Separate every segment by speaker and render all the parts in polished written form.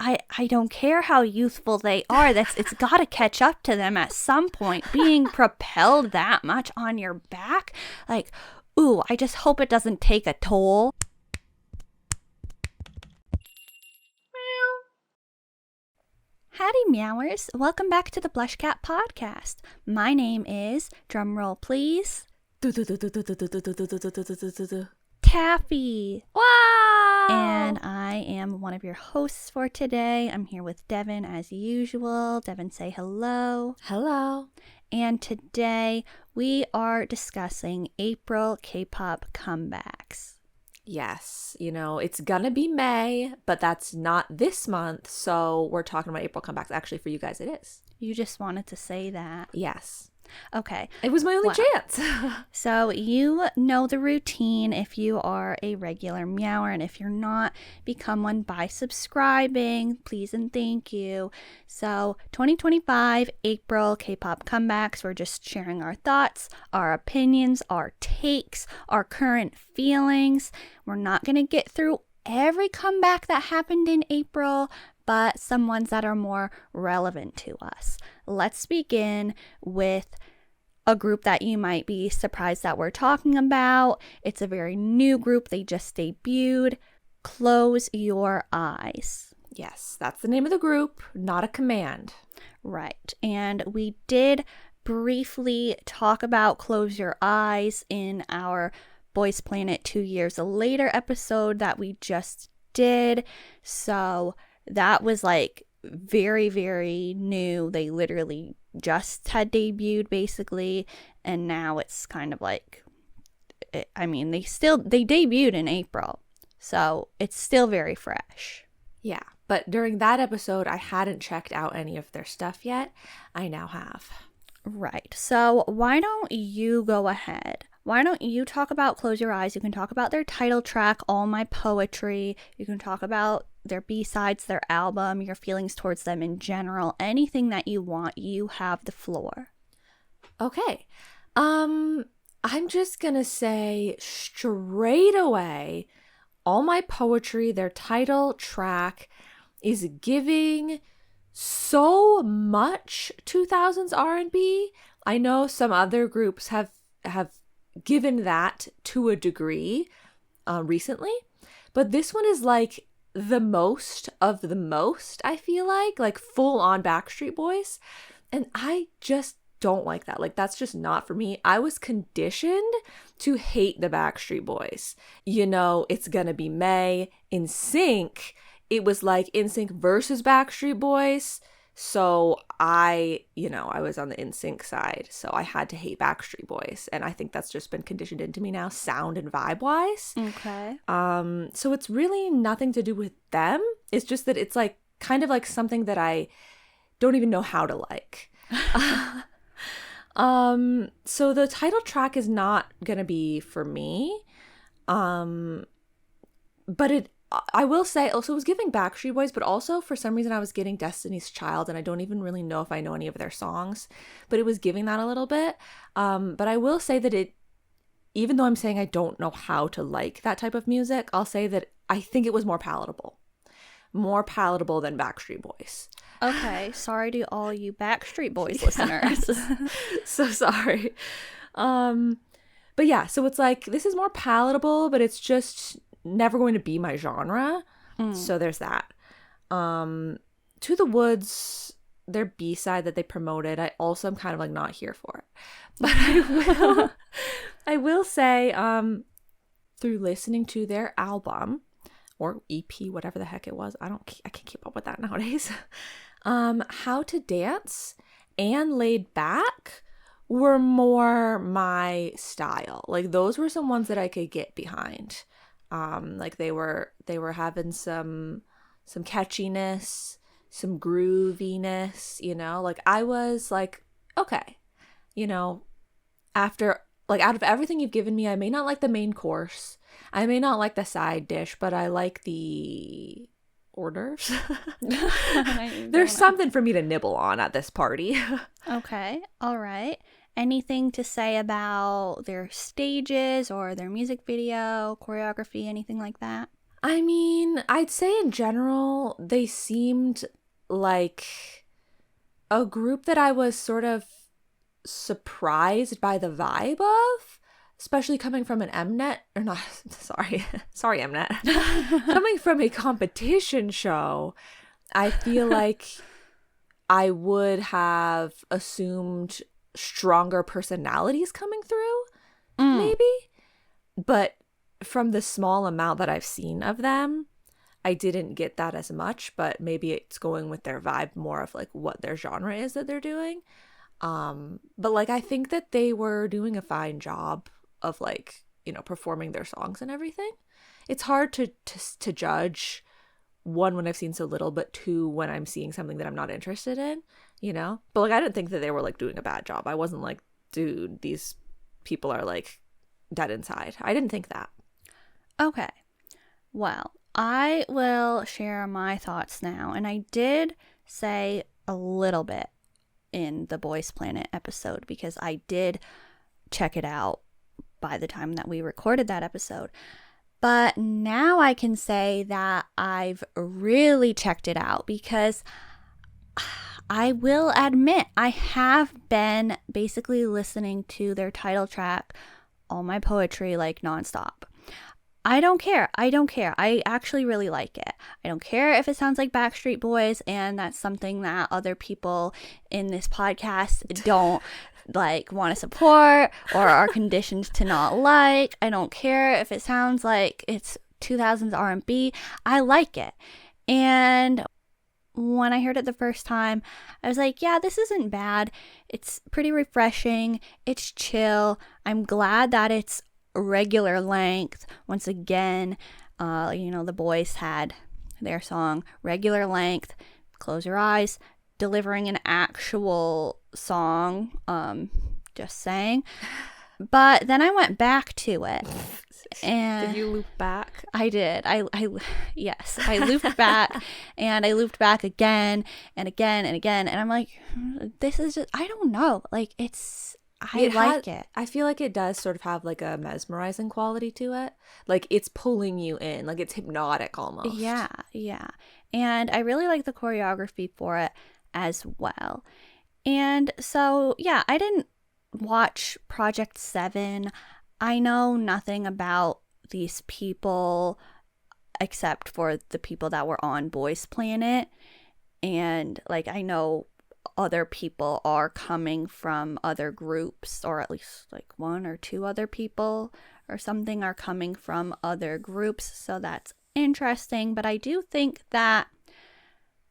Speaker 1: I don't care how youthful they are. It's got to catch up to them at some point. Being propelled that much on your back, like, ooh, I just hope it doesn't take a toll. Howdy, Meowers. Welcome back to the BlushCat podcast. My name is, drumroll please, Taffy.
Speaker 2: Wow!
Speaker 1: And I am one of your hosts for today. I'm here with Devin as usual. Devin, say hello.
Speaker 2: Hello.
Speaker 1: And today we are discussing April K-pop comebacks.
Speaker 2: Yes, it's gonna be May, but that's not this month, so we're talking about April comebacks. Actually, for you guys, it is.
Speaker 1: You just wanted to say that.
Speaker 2: Yes.
Speaker 1: Okay.
Speaker 2: It was my only chance.
Speaker 1: So you know the routine if you are a regular Meower, and if you're not, become one by subscribing. Please and thank you. So 2025 April K-pop comebacks, we're just sharing our thoughts, our opinions, our takes, our current feelings. We're not going to get through every comeback that happened in April, but some ones that are more relevant to us. Let's begin with a group that you might be surprised that we're talking about. It's a very new group. They just debuted. Close Your Eyes.
Speaker 2: Yes, that's the name of the group, not a command.
Speaker 1: Right. And we did briefly talk about Close Your Eyes in our Boys Planet 2 Years Later episode that we just did. So that was like very, very new. They literally just had debuted basically, and now it's kind of like, they debuted in April, so it's still very fresh.
Speaker 2: Yeah, but during that episode, I hadn't checked out any of their stuff yet. I now have.
Speaker 1: Right, so why don't you go ahead? Why don't you talk about Close Your Eyes? You can talk about their title track, All My Poetry. You can talk about their B-sides, their album, your feelings towards them in general. Anything that you want, you have the floor.
Speaker 2: Okay. I'm just gonna say straight away, All My Poetry, their title track, is giving so much 2000s R&B. I know some other groups have given that to a degree recently, but this one is like the most of the most, I feel like full on Backstreet Boys, and I just don't like that. Like, that's just not for me. I was conditioned to hate the Backstreet Boys. It's gonna be May. NSYNC, it was like NSYNC versus Backstreet Boys. So I was on the NSYNC side, so I had to hate Backstreet Boys, and I think that's just been conditioned into me now, sound and vibe-wise.
Speaker 1: Okay.
Speaker 2: So it's really nothing to do with them. It's just that it's like kind of like something that I don't even know how to like. So the title track is not gonna be for me. But I will say, also, it was giving Backstreet Boys, but also for some reason I was getting Destiny's Child, and I don't even really know if I know any of their songs, but it was giving that a little bit. But I will say that even though I'm saying I don't know how to like that type of music, I'll say that I think it was more palatable than Backstreet Boys.
Speaker 1: Okay, sorry to all you Backstreet Boys listeners.
Speaker 2: So sorry. But yeah, so it's like, this is more palatable, but it's just never going to be my genre. So there's that. To the Woods, their B-side that they promoted, I also am kind of like not here for it. But I will say, through listening to their album or EP, whatever the heck it was, I can't keep up with that nowadays. How to Dance and Laid Back were more my style. Like, those were some ones that I could get behind. Like they were having some catchiness, some grooviness, like I was like, okay, after, like, out of everything you've given me, I may not like the main course, I may not like the side dish, but I like the hors d'oeuvres. There's something for me to nibble on at this party.
Speaker 1: Okay, all right. Anything to say about their stages or their music video, choreography, anything like that?
Speaker 2: I mean, I'd say in general, they seemed like a group that I was sort of surprised by the vibe of, especially coming from an Mnet, or not, sorry, Mnet, coming from a competition show. I feel like I would have assumed stronger personalities coming through, maybe. But from the small amount that I've seen of them, I didn't get that as much, but maybe it's going with their vibe more of like what their genre is that they're doing. But like I think that they were doing a fine job of like, performing their songs and everything. It's hard to judge, one, when I've seen so little, but two, when I'm seeing something that I'm not interested in, But like I didn't think that they were like doing a bad job. I wasn't like, dude, these people are like dead inside. I didn't think that.
Speaker 1: Okay. Well, I will share my thoughts now. And I did say a little bit in the Boys Planet episode because I did check it out by the time that we recorded that episode. But now I can say that I've really checked it out because I will admit I have been basically listening to their title track, All My Poetry, like nonstop. I don't care. I actually really like it. I don't care if it sounds like Backstreet Boys, and that's something that other people in this podcast don't like want to support or are conditioned to not like. I don't care if it sounds like it's 2000s R&B. I like it. And when I heard it the first time, I was like, yeah, this isn't bad. It's pretty refreshing. It's chill. I'm glad that it's regular length. Once again, the boys had their song regular length, Close Your Eyes, delivering an actual song, just saying. But then I went back to it. And
Speaker 2: did you loop back?
Speaker 1: I did. Yes, I looped back and I looped back again and again and again. And I'm like, this is just, I don't know. Like I like it.
Speaker 2: I feel like it does sort of have like a mesmerizing quality to it. Like it's pulling you in, like it's hypnotic almost.
Speaker 1: Yeah. And I really like the choreography for it as well. And so, yeah, I didn't watch Project 7. I know nothing about these people except for the people that were on Boys Planet. And like I know other people are coming from other groups, or at least like one or two other people or something are coming from other groups, so that's interesting. But I do think that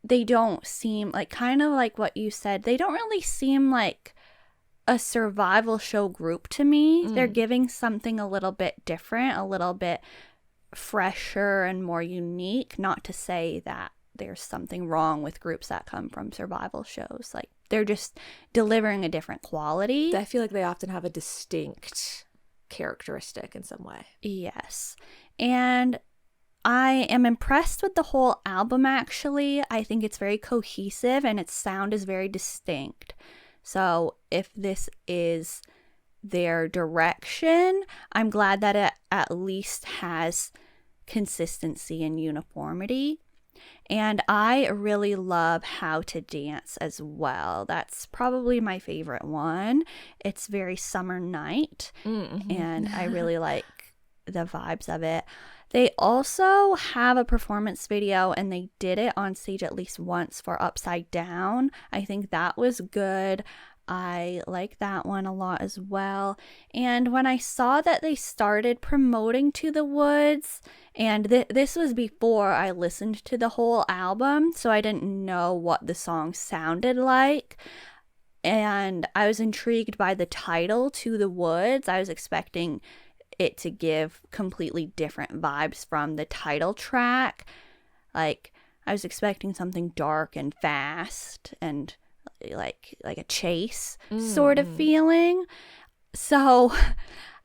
Speaker 1: they don't seem like, kind of like what you said, they don't really seem like a survival show group to me. They're giving something a little bit different, a little bit fresher and more unique. Not to say that there's something wrong with groups that come from survival shows. Like they're just delivering a different quality.
Speaker 2: I feel like they often have a distinct characteristic in some way.
Speaker 1: Yes. And I am impressed with the whole album, actually. I think it's very cohesive and its sound is very distinct. So if this is their direction, I'm glad that it at least has consistency and uniformity. And I really love How to Dance as well. That's probably my favorite one. It's very summer night, and I really like the vibes of it. They also have a performance video, and they did it on stage at least once for Upside Down. I think that was good. I like that one a lot as well. And when I saw that they started promoting To the Woods, and this was before I listened to the whole album, so I didn't know what the song sounded like. And I was intrigued by the title, To the Woods. I was expecting it to give completely different vibes from the title track. Like I was expecting something dark and fast and like a chase sort of feeling. So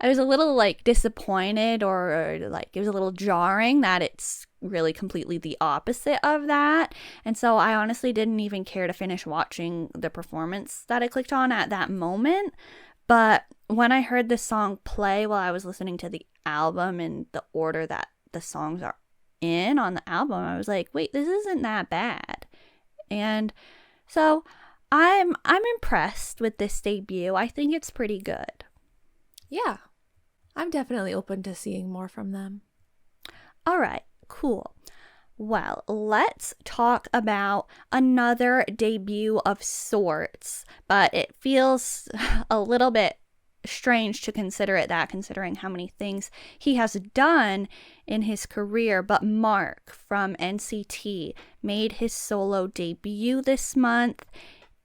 Speaker 1: I was a little like disappointed, or like it was a little jarring that it's really completely the opposite of that. And so I honestly didn't even care to finish watching the performance that I clicked on at that moment. But when I heard the song play while I was listening to the album in the order that the songs are in on the album, I was like, wait, this isn't that bad. And so I'm impressed with this debut. I think it's pretty good.
Speaker 2: Yeah, I'm definitely open to seeing more from them.
Speaker 1: All right, cool. Well, let's talk about another debut of sorts, but it feels a little bit strange to consider it that, considering how many things he has done in his career. But Mark from NCT made his solo debut this month,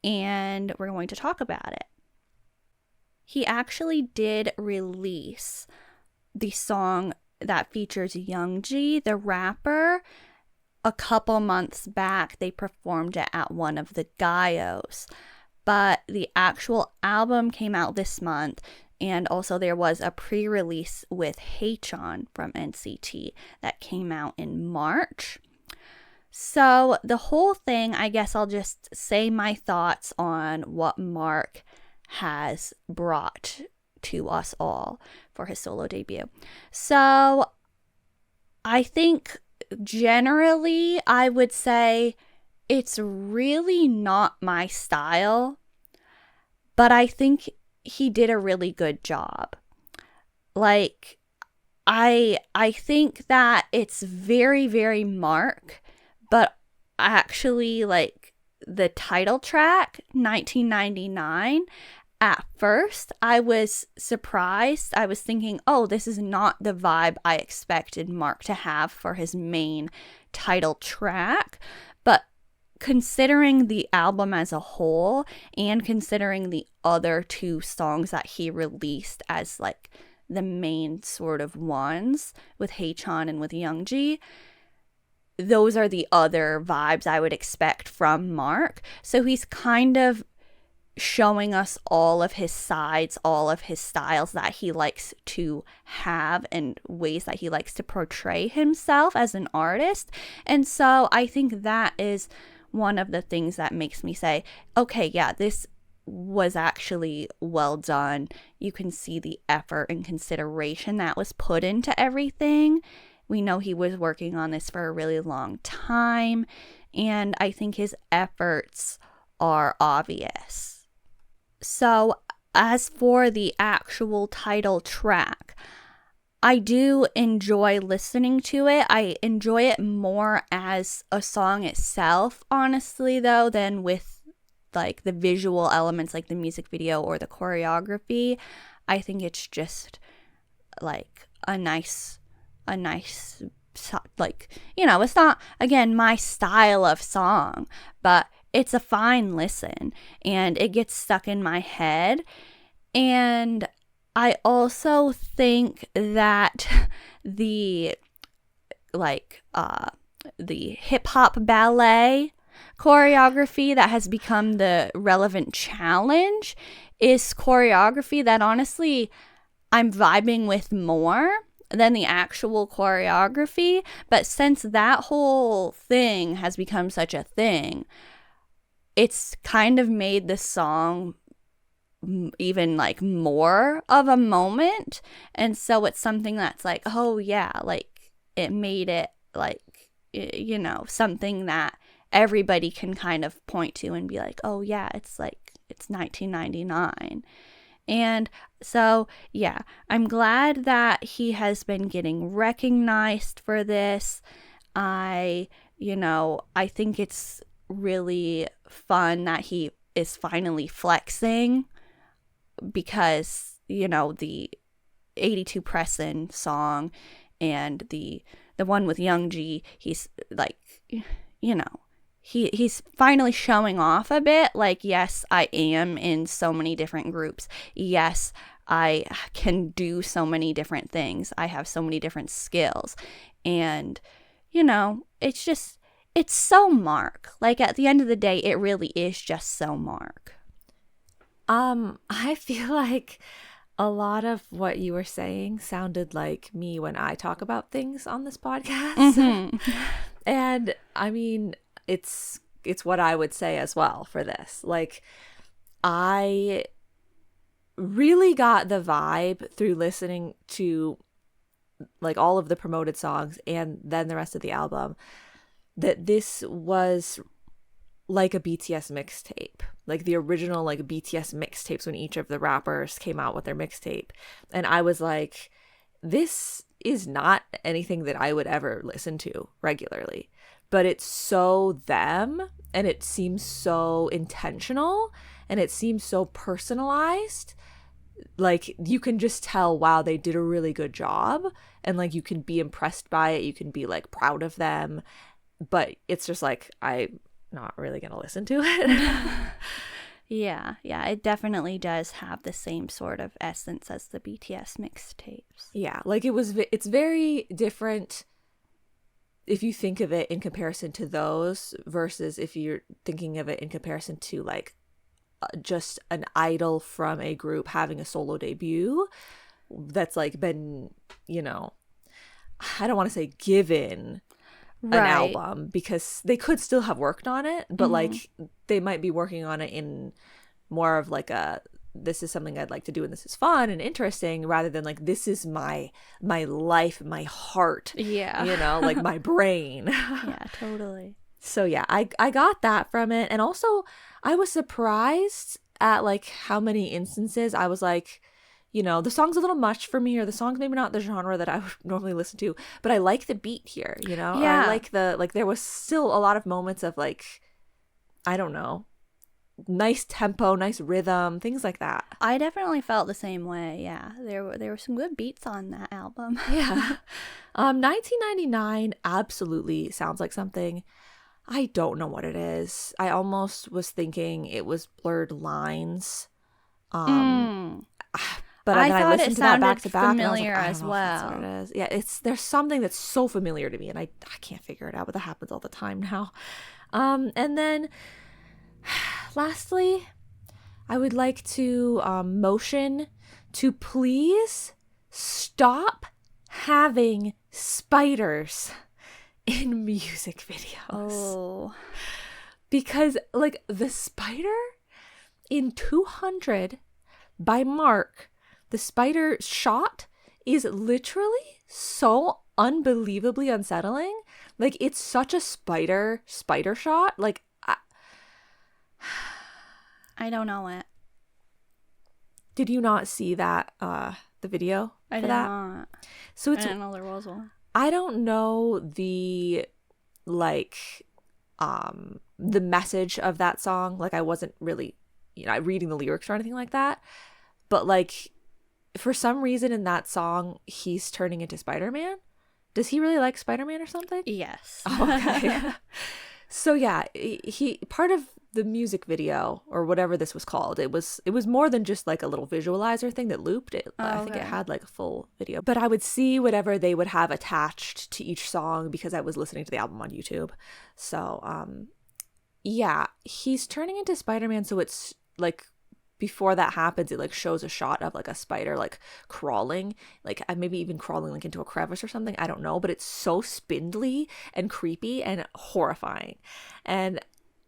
Speaker 1: and we're going to talk about it. He actually did release the song that features Youngji, the rapper, a couple months back. They performed it at one of the Gaios. But the actual album came out this month, and also there was a pre-release with Haechan from NCT that came out in March. So the whole thing, I guess I'll just say my thoughts on what Mark has brought to us all for his solo debut. So I think generally I would say it's really not my style, but I think he did a really good job. Like, I think that it's very, very Mark, but actually, like, the title track, 1999, at first I was surprised. I was thinking, oh, this is not the vibe I expected Mark to have for his main title track. But considering the album as a whole, and considering the other two songs that he released as like the main sort of ones with Haechan and with Youngji, those are the other vibes I would expect from Mark. So he's kind of showing us all of his sides, all of his styles that he likes to have and ways that he likes to portray himself as an artist. And so I think that is one of the things that makes me say, okay, yeah, this was actually well done. You can see the effort and consideration that was put into everything. We know he was working on this for a really long time, and I think his efforts are obvious. So, as for the actual title track, I do enjoy listening to it. I enjoy it more as a song itself, honestly, though, than with like the visual elements like the music video or the choreography. I think it's just like a nice like, you know, it's not, again, my style of song, but it's a fine listen and it gets stuck in my head. And I also think that the hip hop ballet choreography that has become the relevant challenge is choreography that honestly I'm vibing with more than the actual choreography. But since that whole thing has become such a thing, it's kind of made the song even like more of a moment. And so it's something that's like, oh yeah, like it made it like, you know, something that everybody can kind of point to and be like, oh yeah, it's like, it's 1999. And so, yeah, I'm glad that he has been getting recognized for this. I think it's really fun that he is finally flexing, because, you know, the 82 Pressin song and the one with Youngji, he's like, you know, he's finally showing off a bit. Like, yes, I am in so many different groups. Yes, I can do so many different things. I have so many different skills. And, you know, it's just, it's so Mark. Like, at the end of the day, it really is just so Mark.
Speaker 2: I feel like a lot of what you were saying sounded like me when I talk about things on this podcast.
Speaker 1: Mm-hmm.
Speaker 2: And I mean, it's what I would say as well for this. Like, I really got the vibe through listening to like all of the promoted songs and then the rest of the album, that this was like a BTS mixtape, like the original like BTS mixtapes when each of the rappers came out with their mixtape. And I was like, this is not anything that I would ever listen to regularly, but it's so them, and it seems so intentional, and it seems so personalized. Like you can just tell, wow, they did a really good job, and like you can be impressed by it, you can be like proud of them, but it's just like, I'm not really gonna listen to it.
Speaker 1: Yeah, it definitely does have the same sort of essence as the BTS mixtapes.
Speaker 2: Yeah, like it's very different if you think of it in comparison to those versus if you're thinking of it in comparison to like just an idol from a group having a solo debut that's like been, you know, I don't want to say given an album, because they could still have worked on it, but like they might be working on it in more of like a, this is something I'd like to do and this is fun and interesting, rather than like, this is my life, my heart, you know, like my brain.
Speaker 1: Yeah, totally.
Speaker 2: So yeah, I got that from it. And also I was surprised at like how many instances I was like, you know, the song's a little much for me, or the song's maybe not the genre that I would normally listen to, but I like the beat here, you know?
Speaker 1: Yeah.
Speaker 2: I like there was still a lot of moments of like, I don't know, nice tempo, nice rhythm, things like that.
Speaker 1: I definitely felt the same way. Yeah, there were some good beats on that album.
Speaker 2: Yeah. 1999 absolutely sounds like something. I don't know what it is. I almost was thinking it was Blurred Lines. But
Speaker 1: I
Speaker 2: then
Speaker 1: thought
Speaker 2: I listened
Speaker 1: it
Speaker 2: to that back to
Speaker 1: sounded
Speaker 2: back,
Speaker 1: familiar
Speaker 2: and I
Speaker 1: as
Speaker 2: was like, I don't know if that's
Speaker 1: well.
Speaker 2: what it is. Yeah, there's something that's so familiar to me, and I can't figure it out, but that happens all the time now. And then lastly, I would like to motion to please stop having spiders in music videos.
Speaker 1: Oh.
Speaker 2: Because like the spider in 200 by Mark, the spider shot is literally so unbelievably unsettling. Like it's such a spider shot. Like
Speaker 1: I don't know it.
Speaker 2: Did you not see that the video
Speaker 1: I
Speaker 2: for
Speaker 1: did
Speaker 2: that?
Speaker 1: not.
Speaker 2: So it's,
Speaker 1: I didn't know there was one.
Speaker 2: I don't know the like the message of that song. Like I wasn't really, you know, reading the lyrics or anything like that. But like for some reason in that song he's turning into Spider-Man. Does he really like Spider-Man or something?
Speaker 1: Yes.
Speaker 2: Oh, okay. So yeah, he part of the music video or whatever this was called, it was more than just like a little visualizer thing that looped it. I think it had like a full video, but I would see whatever they would have attached to each song because I was listening to the album on YouTube. So yeah, he's turning into Spider-Man. So it's like before that happens, it like shows a shot of like a spider like crawling, like maybe even crawling like into a crevice or something, I don't know, but it's so spindly and creepy and horrifying. And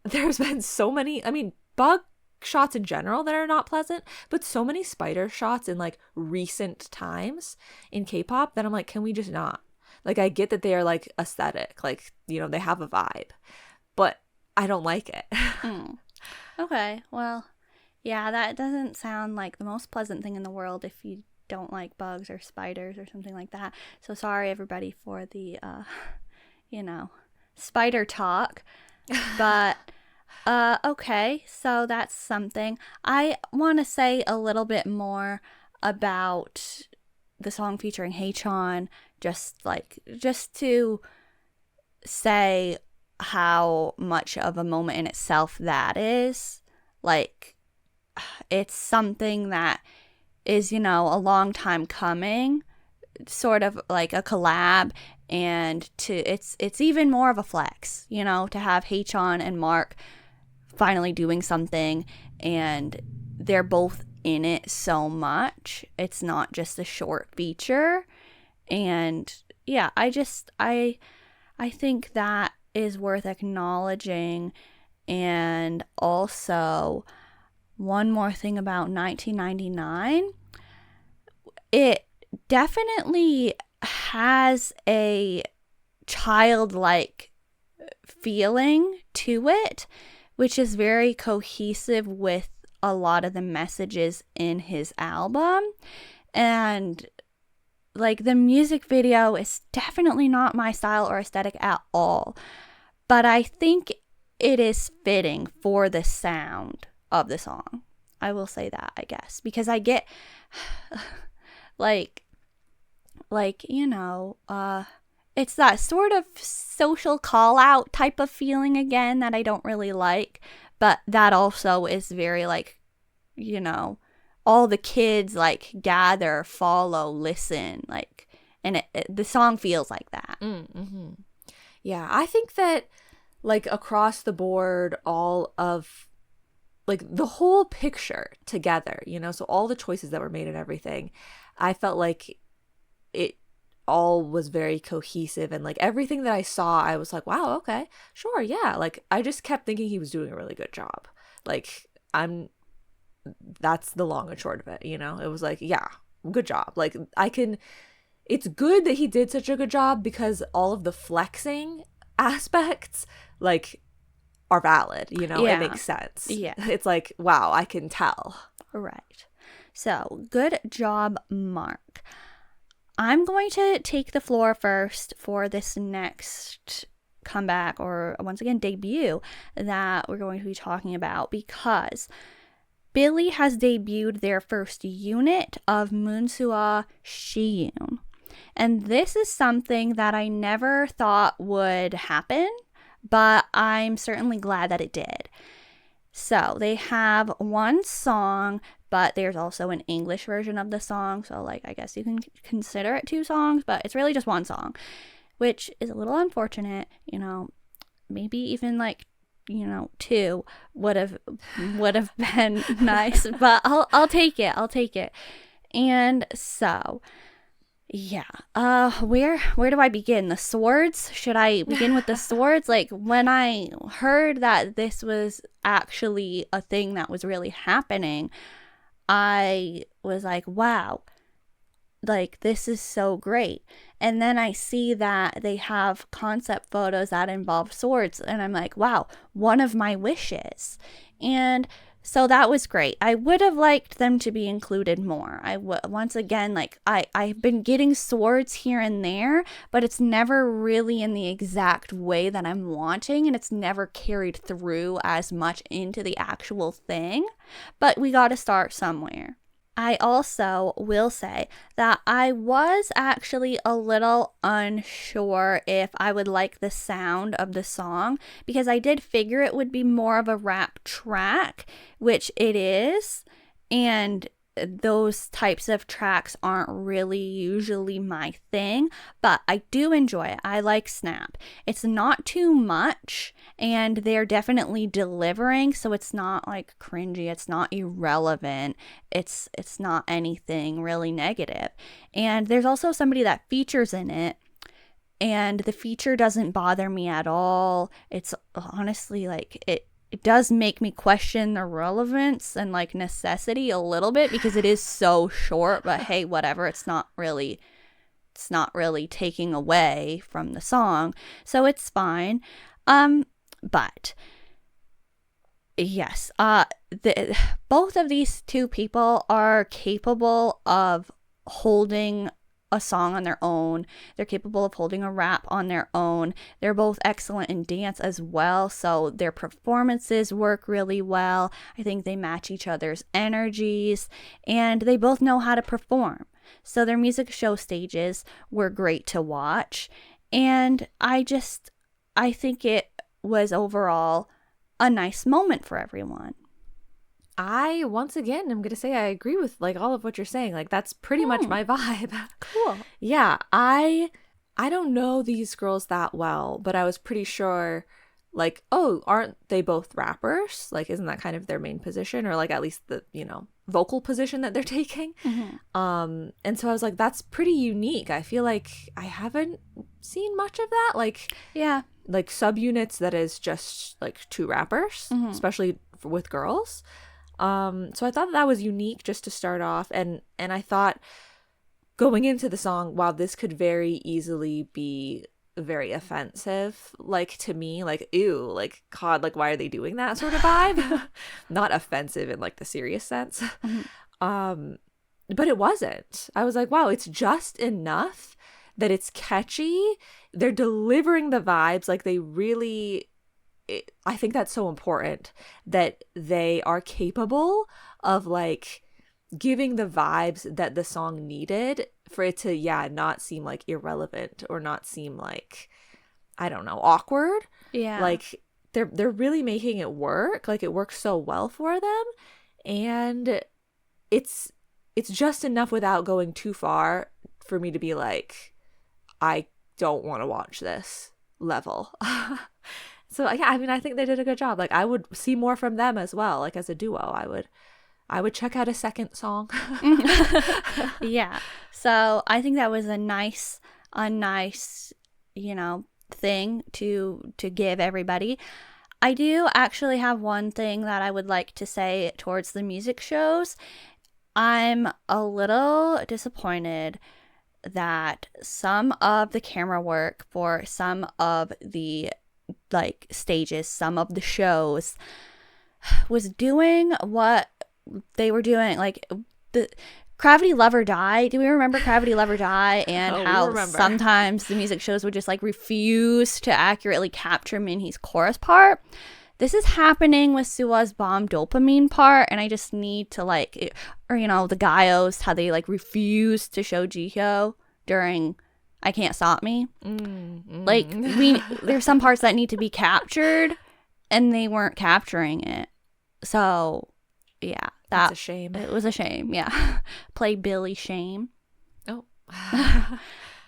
Speaker 2: there's been so many, I mean, bug shots in general that are not pleasant, but so many spider shots in like recent times in K-pop that I'm like, can we just not? Like I get that they are like aesthetic, like, you know, they have a vibe, but I don't like it.
Speaker 1: Okay, well, yeah, that doesn't sound like the most pleasant thing in the world if you don't like bugs or spiders or something like that. So sorry everybody for the you know, spider talk. But okay, so that's something. I want to say a little bit more about the song featuring Haechan, just to say how much of a moment in itself that is. Like, it's something that is, you know, a long time coming, sort of like a collab, and it's even more of a flex, you know, to have Haechan and Mark finally doing something, and they're both in it so much. It's not just a short feature. And yeah, I think that is worth acknowledging. And also, one more thing about 1999, it definitely has a childlike feeling to it, which is very cohesive with a lot of the messages in his album. And like the music video is definitely not my style or aesthetic at all, but I think it is fitting for the sound of the song. I will say that, I guess, because I get like it's that sort of social call out type of feeling again that I don't really like, but that also is very like, all the kids like gather, follow, listen, like, and the song feels like that.
Speaker 2: Mm-hmm. Yeah, I think that like across the board, all of like the whole picture together, so all the choices that were made and everything, I felt like it all was very cohesive, and like everything that I saw, I was like, wow, okay, sure, yeah. Like I just kept thinking he was doing a really good job. Like that's the long and short of it, It was like, yeah, good job. Like it's good that he did such a good job because all of the flexing aspects like are valid, It makes sense.
Speaker 1: Yeah.
Speaker 2: It's like, wow, I can tell.
Speaker 1: Right. So, good job, Mark. I'm going to take the floor first for this next comeback, or once again debut, that we're going to be talking about, because Billlie has debuted their first unit of MOON SUA X SIYOON. And this is something that I never thought would happen, but I'm certainly glad that it did. So they have one song, but there's also an English version of the song. So like, I guess you can consider it two songs, but it's really just one song, which is a little unfortunate. Maybe even like, two would have been nice, but I'll take it. And so, yeah, where do I begin? The swords? Should I begin with the swords? Like, when I heard that this was actually a thing that was really happening, I was like, wow, like this is so great. And then I see that they have concept photos that involve swords, and I'm like, wow, one of my wishes. And so that was great. I would have liked them to be included more. Once again, like I've been getting swords here and there, but it's never really in the exact way that I'm wanting, and it's never carried through as much into the actual thing. But we got to start somewhere. I also will say that I was actually a little unsure if I would like the sound of the song, because I did figure it would be more of a rap track, which it is, and those types of tracks aren't really usually my thing, but I do enjoy it. I like Snap. It's not too much, and they're definitely delivering, so it's not like cringy, it's not irrelevant, it's not anything really negative. And there's also somebody that features in it, and the feature doesn't bother me at all. It's honestly like it does make me question the relevance and like necessity a little bit, because it is so short, but hey, whatever, it's not really taking away from the song, so it's fine. But yes, both of these two people are capable of holding a song on their own. They're capable of holding a rap on their own. They're both excellent in dance as well, so their performances work really well. I think they match each other's energies, and they both know how to perform. So their music show stages were great to watch, and I think it was overall a nice moment for everyone.
Speaker 2: Once again, I'm going to say I agree with like all of what you're saying. Like that's pretty much my vibe.
Speaker 1: Cool.
Speaker 2: Yeah, I don't know these girls that well, but I was pretty sure like, oh, aren't they both rappers? Like, isn't that kind of their main position, or like at least the, vocal position that they're taking?
Speaker 1: Mm-hmm.
Speaker 2: And so I was like, that's pretty unique. I feel like I haven't seen much of that. Like,
Speaker 1: yeah,
Speaker 2: like subunits that is just like two rappers,
Speaker 1: mm-hmm.
Speaker 2: especially with girls. So I thought that was unique just to start off, and I thought going into the song, wow, this could very easily be very offensive, like to me, like ew, like God, like why are they doing that sort of vibe? Not offensive in like the serious sense. But it wasn't. I was like, wow, it's just enough that it's catchy. They're delivering the vibes, like they really, I think that's so important, that they are capable of like giving the vibes that the song needed for it to not seem like irrelevant or not seem like, I don't know, awkward.
Speaker 1: Yeah.
Speaker 2: Like they're really making it work. Like it works so well for them, and it's just enough without going too far for me to be like, I don't want to watch this level. So yeah, I mean, I think they did a good job. Like I would see more from them as well. Like as a duo, I would check out a second song.
Speaker 1: Yeah. So I think that was a nice, thing to give everybody. I do actually have one thing that I would like to say towards the music shows. I'm a little disappointed that some of the camera work for some of the like stages, some of the shows was doing what they were doing, like the Gravity Love or Die. Do we remember Gravity Love or Die? And how sometimes the music shows would just like refuse to accurately capture Minhee's chorus part. This is happening with Sua's bomb dopamine part, and I just need to like, or the Gaios, how they like refuse to show Jihyo during I Can't Stop Me. Like there's some parts that need to be captured, and they weren't capturing it. So yeah, that's
Speaker 2: a shame.
Speaker 1: It was a shame. Yeah, play Billlie shame.
Speaker 2: Oh,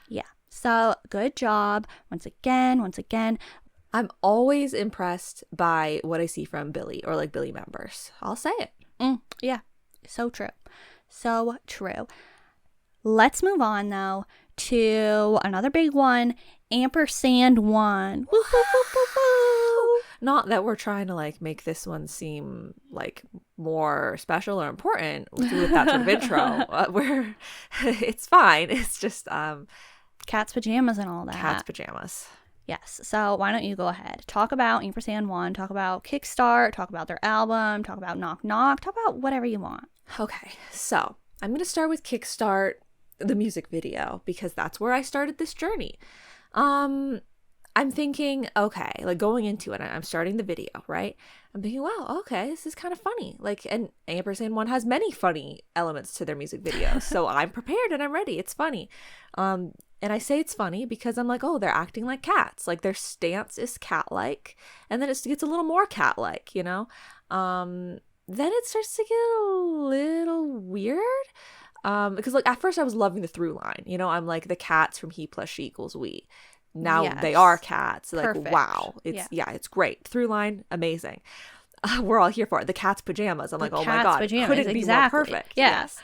Speaker 1: yeah. So good job once again.
Speaker 2: I'm always impressed by what I see from Billlie or like Billlie members. I'll say it.
Speaker 1: Yeah, so true. So true. Let's move on though to another big one, AMPERS&ONE.
Speaker 2: Not that we're trying to like make this one seem like more special or important with that sort of intro. Where it's fine. It's just
Speaker 1: cat's pajamas and all that.
Speaker 2: Cat's pajamas.
Speaker 1: Yes. So why don't you go ahead? Talk about AMPERS&ONE, talk about Kickstart, talk about their album, talk about Knock Knock, talk about whatever you want.
Speaker 2: Okay. So I'm going to start with Kickstart, the music video, because that's where I started this journey. I'm thinking, okay, like going into it, I'm starting the video, right? I'm thinking, wow, okay, this is kind of funny. Like, and AMPERS&ONE has many funny elements to their music videos. So I'm prepared and I'm ready. It's funny. And I say it's funny because I'm like, oh, they're acting like cats. Like their stance is cat-like. And then it gets a little more cat-like, Then it starts to get a little weird. Because like at first I was loving the through line. I'm like, the cats from he plus she equals we. Now they are cats. Like, perfect. Wow. It's great. Through line, amazing. We're all here for it. The cat's pajamas. I'm like, oh my God.
Speaker 1: Pajamas,
Speaker 2: couldn't be more perfect.
Speaker 1: Yes.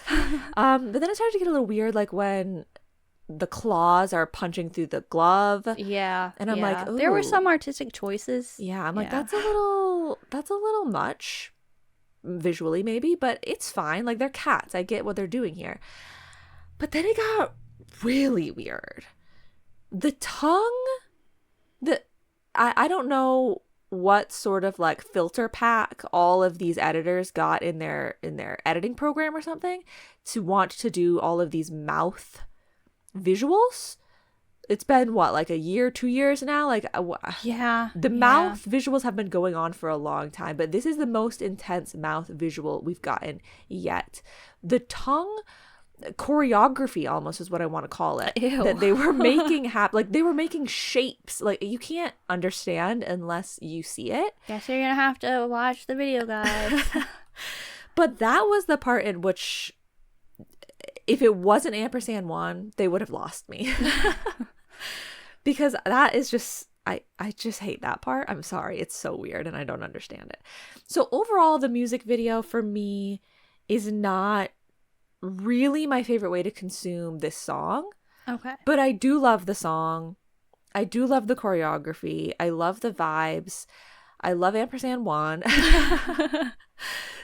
Speaker 2: But then it started to get a little weird, like when the claws are punching through the glove.
Speaker 1: Yeah.
Speaker 2: And I'm like, ooh.
Speaker 1: There were some artistic choices.
Speaker 2: Yeah. I'm like, that's a little much visually maybe, but it's fine. Like they're cats. I get what they're doing here. But then it got really weird. The tongue, I don't know what sort of like filter pack all of these editors got in their editing program or something to want to do all of these mouth visuals. It's been what, like a year, 2 years now? Like the mouth visuals have been going on for a long time, but this is the most intense mouth visual we've gotten yet. The tongue choreography almost is what I want to call it.
Speaker 1: Ew.
Speaker 2: That they were making like they were making shapes like you can't understand unless you see it.
Speaker 1: Guess you're gonna have to watch the video, guys.
Speaker 2: But that was the part in which if it wasn't AMPERS&ONE, they would have lost me. Because that is just I just hate that part. I'm sorry, it's so weird and I don't understand it. So overall, the music video for me is not really my favorite way to consume this song.
Speaker 1: Okay.
Speaker 2: But I do love the song. I do love the choreography. I love the vibes. I love AMPERS&ONE.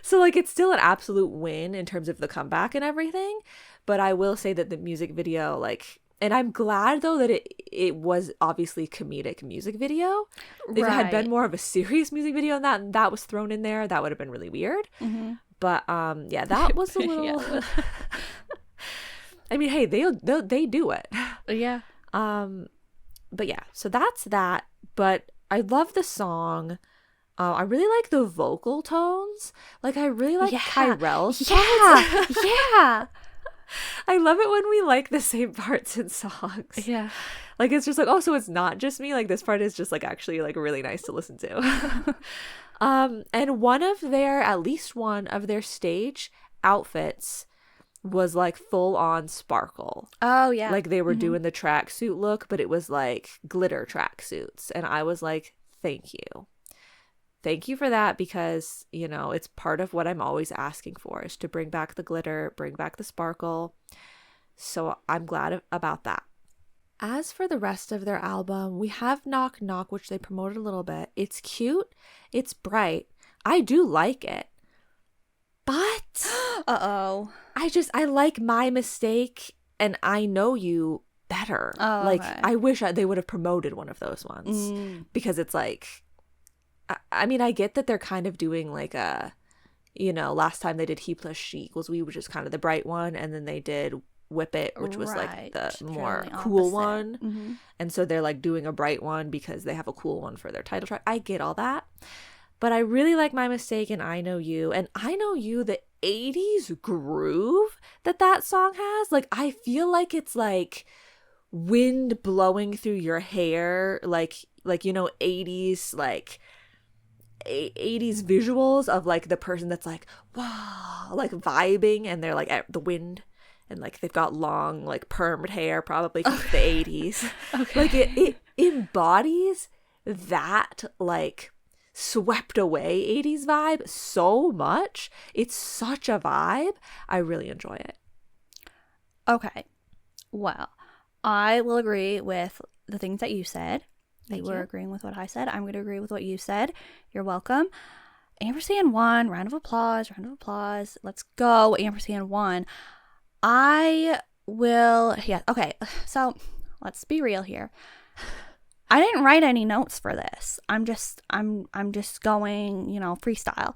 Speaker 2: So like it's still an absolute win in terms of the comeback and everything, but I will say that the music video, like, and I'm glad though that it was obviously comedic music video. If it had been more of a serious music video and that was thrown in there, that would have been really weird. But yeah, that was a little I mean, hey, they do it.
Speaker 1: Yeah.
Speaker 2: But yeah, so that's that. But I love the song. I really like the vocal tones. Like, I really like Kyrell's parts.
Speaker 1: Yeah.
Speaker 2: I love it when we like the same parts in songs.
Speaker 1: Yeah.
Speaker 2: Like, it's just like, oh, so it's not just me. Like, this part is just like actually like really nice to listen to. And at least one of their stage outfits was like full on sparkle.
Speaker 1: Oh yeah.
Speaker 2: Like they were doing the tracksuit look, but it was like glitter tracksuits. And I was like, thank you. Thank you for that, because, you know, it's part of what I'm always asking for, is to bring back the glitter, bring back the sparkle. So I'm glad about that. As for the rest of their album, we have Knock Knock, which they promoted a little bit. It's cute. It's bright. I do like it. But I like My Mistake and I Know You better.
Speaker 1: Oh,
Speaker 2: like,
Speaker 1: okay.
Speaker 2: I wish they would have promoted one of those ones, because it's like, I mean, I get that they're kind of doing like a, you know, last time they did He plus She equals We, which is kind of the bright one, and then they did Whip It, which was like the more cool one. And so they're like doing a bright one because they have a cool one for their title track. I get all that. But I really like My Mistake and I Know You. And I Know You, the 80s groove that song has, like, I feel like it's like wind blowing through your hair, like you know, 80s, like 80s visuals of like the person that's like, wow, like vibing, and they're like at the wind, and like they've got long like permed hair, probably from the 80s. Okay. Like it embodies that like swept away 80s vibe so much. It's such a vibe. I really enjoy it.
Speaker 1: Okay. Well, I will agree with the things that you said. You were agreeing with what I said. I'm going to agree with what you said. You're welcome. &1, round of applause. Let's go, &1. I will, yeah, okay. So let's be real here. I didn't write any notes for this. I'm just going, you know, freestyle.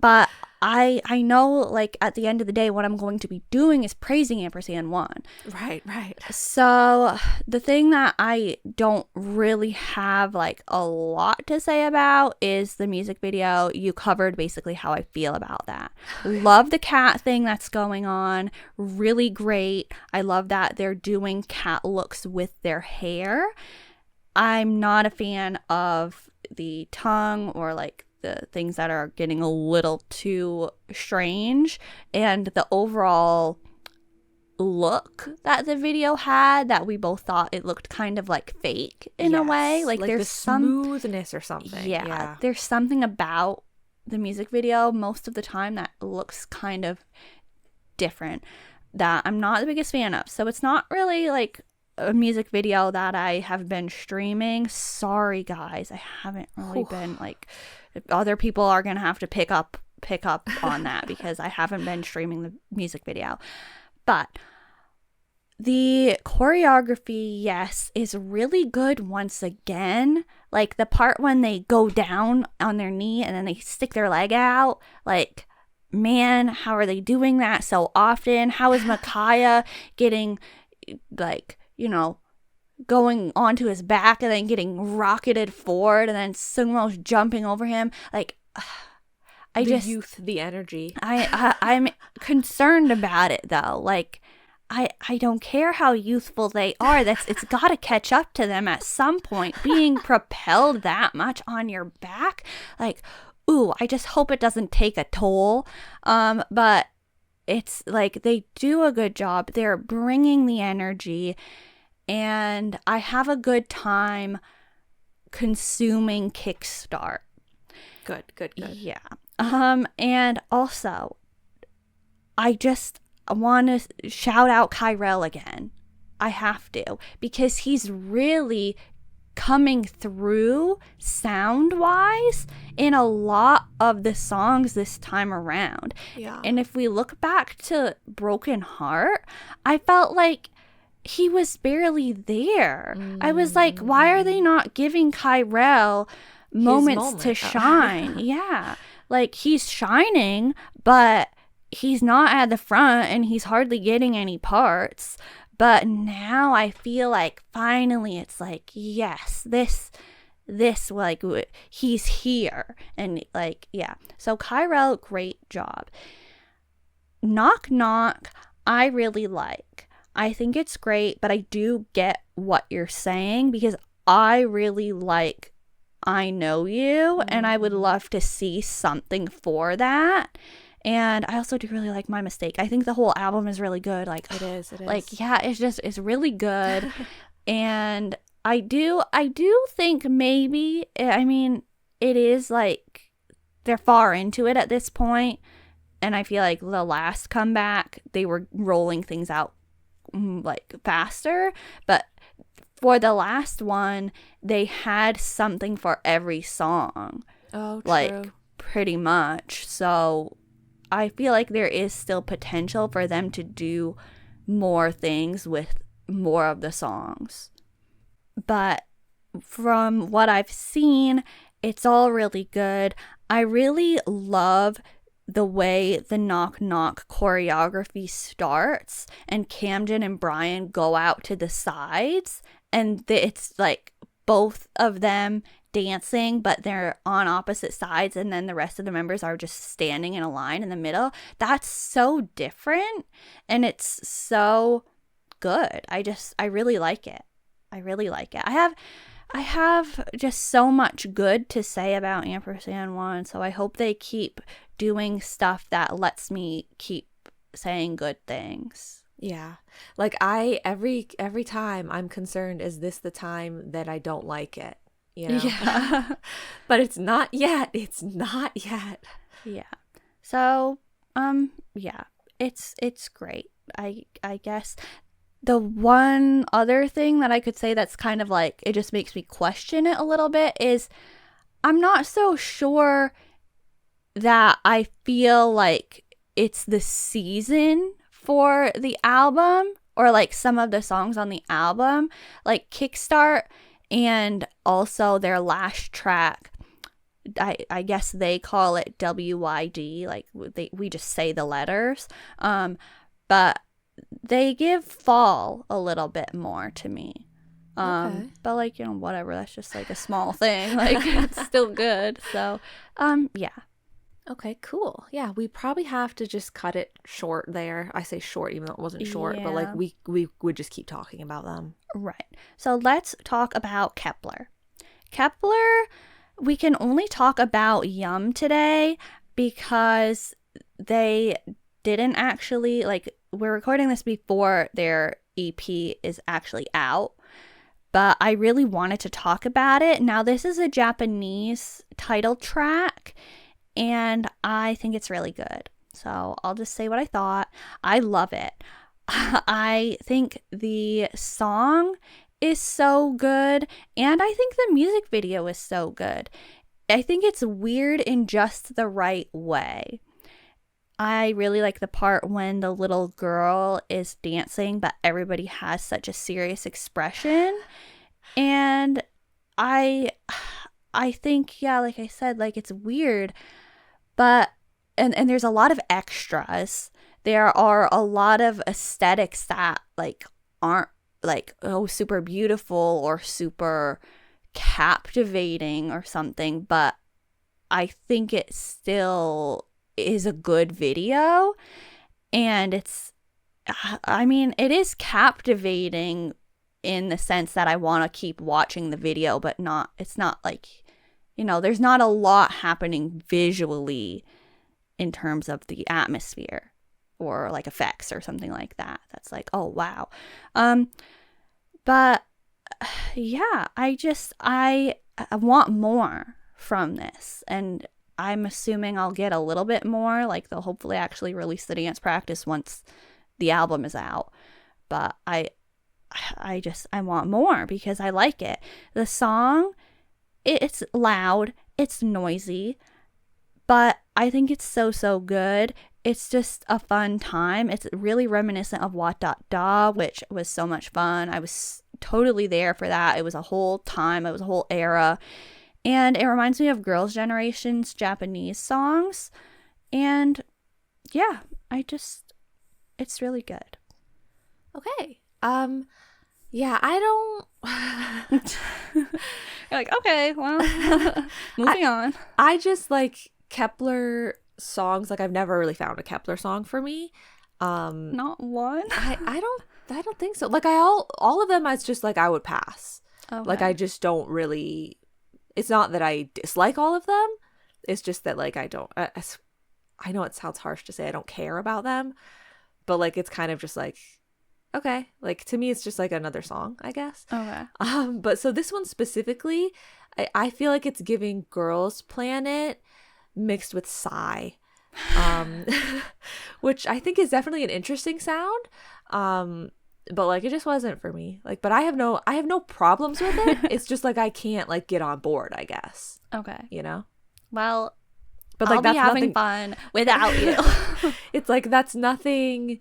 Speaker 1: But I know, like, at the end of the day, what I'm going to be doing is praising &1.
Speaker 2: Right.
Speaker 1: So the thing that I don't really have, like, a lot to say about is the music video. You covered basically how I feel about that. Love the cat thing that's going on. Really great. I love that they're doing cat looks with their hair. I'm not a fan of the tongue or, like, the things that are getting a little too strange, and the overall look that the video had, that we both thought it looked kind of like fake in a way, like there's
Speaker 2: the smoothness or something.
Speaker 1: Yeah, there's something about the music video most of the time that looks kind of different that I'm not the biggest fan of. So it's not really like a music video that I have been streaming. Sorry guys, I haven't really been like, other people are gonna have to pick up on that because I haven't been streaming the music video. But the choreography, yes, is really good once again. Like the part when they go down on their knee and then they stick their leg out, like, man, how are they doing that so often? How is Micaiah getting, like, you know, going onto his back and then getting rocketed forward, and then Sungmo's jumping over him? Like,
Speaker 2: the energy.
Speaker 1: I'm concerned about it though. Like, I don't care how youthful they are. It's got to catch up to them at some point. Being propelled that much on your back, like, ooh, I just hope it doesn't take a toll. But it's like they do a good job. They're bringing the energy, and I have a good time consuming Kickstart.
Speaker 2: Good.
Speaker 1: Yeah. And also, I just want to shout out Kyrell again. I have to, because he's really coming through sound-wise in a lot of the songs this time around.
Speaker 2: Yeah.
Speaker 1: And if we look back to Broken Heart, I felt like he was barely there. I was like, why are they not giving Kyrell moments to shine? Yeah. Like, he's shining, but he's not at the front and he's hardly getting any parts. But now I feel like finally it's like, yes, this like, he's here. And like, yeah. So Kyrell, great job. Knock Knock, I really like. I think it's great, but I do get what you're saying because I really like I Know You, and I would love to see something for that. And I also do really like My Mistake. I think the whole album is really good. Like,
Speaker 2: it is.
Speaker 1: Like, yeah, it's really good. And I do think maybe, I mean, it is like they're far into it at this point, and I feel like the last comeback they were rolling things out like faster, but for the last one they had something for every song.
Speaker 2: Oh, true.
Speaker 1: Like, pretty much. So I feel like there is still potential for them to do more things with more of the songs. But from what I've seen, it's all really good. I really love the way the Knock Knock choreography starts and Camden and Brian go out to the sides, and it's like both of them dancing, but they're on opposite sides, and then the rest of the members are just standing in a line in the middle. That's so different, and it's so good. I really like it. I really like it. I have just so much good to say about &ONE, so I hope they keep doing stuff that lets me keep saying good things.
Speaker 2: Yeah. Like, every time I'm concerned, is this the time that I don't like it? You know?
Speaker 1: Yeah.
Speaker 2: But it's not yet. It's not yet.
Speaker 1: Yeah. So, yeah. It's great. I guess the one other thing that I could say that's kind of like, it just makes me question it a little bit is I'm not so sure that I feel like it's the season for the album, or like some of the songs on the album, like Kickstart and also their last track. I guess they call it WYD, like we just say the letters, but they give Fall a little bit more to me.
Speaker 2: Okay.
Speaker 1: But like, you know, whatever, that's just like a small thing. Like, it's still good. So yeah.
Speaker 2: Okay, cool. Yeah, we probably have to just cut it short there. I say short even though it wasn't short, but like we would just keep talking about them.
Speaker 1: Right. So let's talk about Kepler. Kepler, we can only talk about Yum today because they didn't actually, like, we're recording this before their EP is actually out, but I really wanted to talk about it. Now, this is a Japanese title track, and I think it's really good. So I'll just say what I thought. I love it. I think the song is so good, and I think the music video is so good. I think it's weird in just the right way. I really like the part when the little girl is dancing, but everybody has such a serious expression. And I think, yeah, like I said, like, it's weird, but and there's a lot of extras. There are a lot of aesthetics that like aren't like, oh, super beautiful or super captivating or something, but I think it still is a good video. And it's, I mean, it is captivating in the sense that I want to keep watching the video, but it's not like, you know, there's not a lot happening visually in terms of the atmosphere or like effects or something like that. That's like, oh, wow. But yeah, I want more from this, and I'm assuming I'll get a little bit more. Like, they'll hopefully actually release the dance practice once the album is out. But I want more because I like it. The song, it's loud, it's noisy, but I think it's so good. It's just a fun time. It's really reminiscent of What Da Da, which was so much fun. I was totally there for that. It was a whole time, it was a whole era. And it reminds me of Girls' Generation's Japanese songs. And yeah, it's really good.
Speaker 2: Okay. Yeah, I don't
Speaker 1: You're like, okay, well, moving on.
Speaker 2: I just like Kepler songs. Like I've never really found a Kepler song for me.
Speaker 1: Not one.
Speaker 2: I don't think so. Like all of them, it's just like I would pass.
Speaker 1: Okay.
Speaker 2: Like I just don't really. It's not that I dislike all of them. It's just that like I don't. I know it sounds harsh to say I don't care about them, but like it's kind of just like, okay, like to me it's just like another song, I guess.
Speaker 1: Okay.
Speaker 2: But so this one specifically, I feel like it's giving Girls Planet mixed with Psy, which I think is definitely an interesting sound. But like it just wasn't for me. Like, but I have no problems with it. It's just like I can't like get on board, I guess.
Speaker 1: Okay.
Speaker 2: You know?
Speaker 1: Well,
Speaker 2: but like
Speaker 1: I'll
Speaker 2: that's
Speaker 1: be having
Speaker 2: nothing...
Speaker 1: fun without you.
Speaker 2: It's like that's nothing.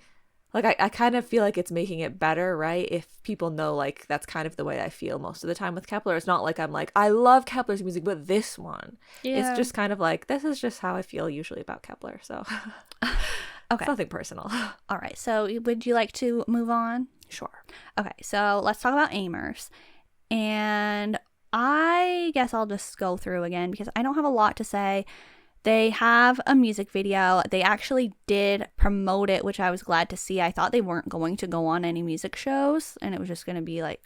Speaker 2: Like I kind of feel like it's making it better, right? If people know like that's kind of the way I feel most of the time with Kepler. It's not like I'm like, I love Kepler's music, but this one.
Speaker 1: Yeah.
Speaker 2: It's just kind of like, this is just how I feel usually about Kepler. So
Speaker 1: Okay.
Speaker 2: It's nothing personal.
Speaker 1: All right. So would you like to move on?
Speaker 2: Sure.
Speaker 1: Okay. So let's talk about AMPERS. And I guess I'll just go through again because I don't have a lot to say. They have a music video. They actually did promote it, which I was glad to see. I thought they weren't going to go on any music shows, and it was just going to be like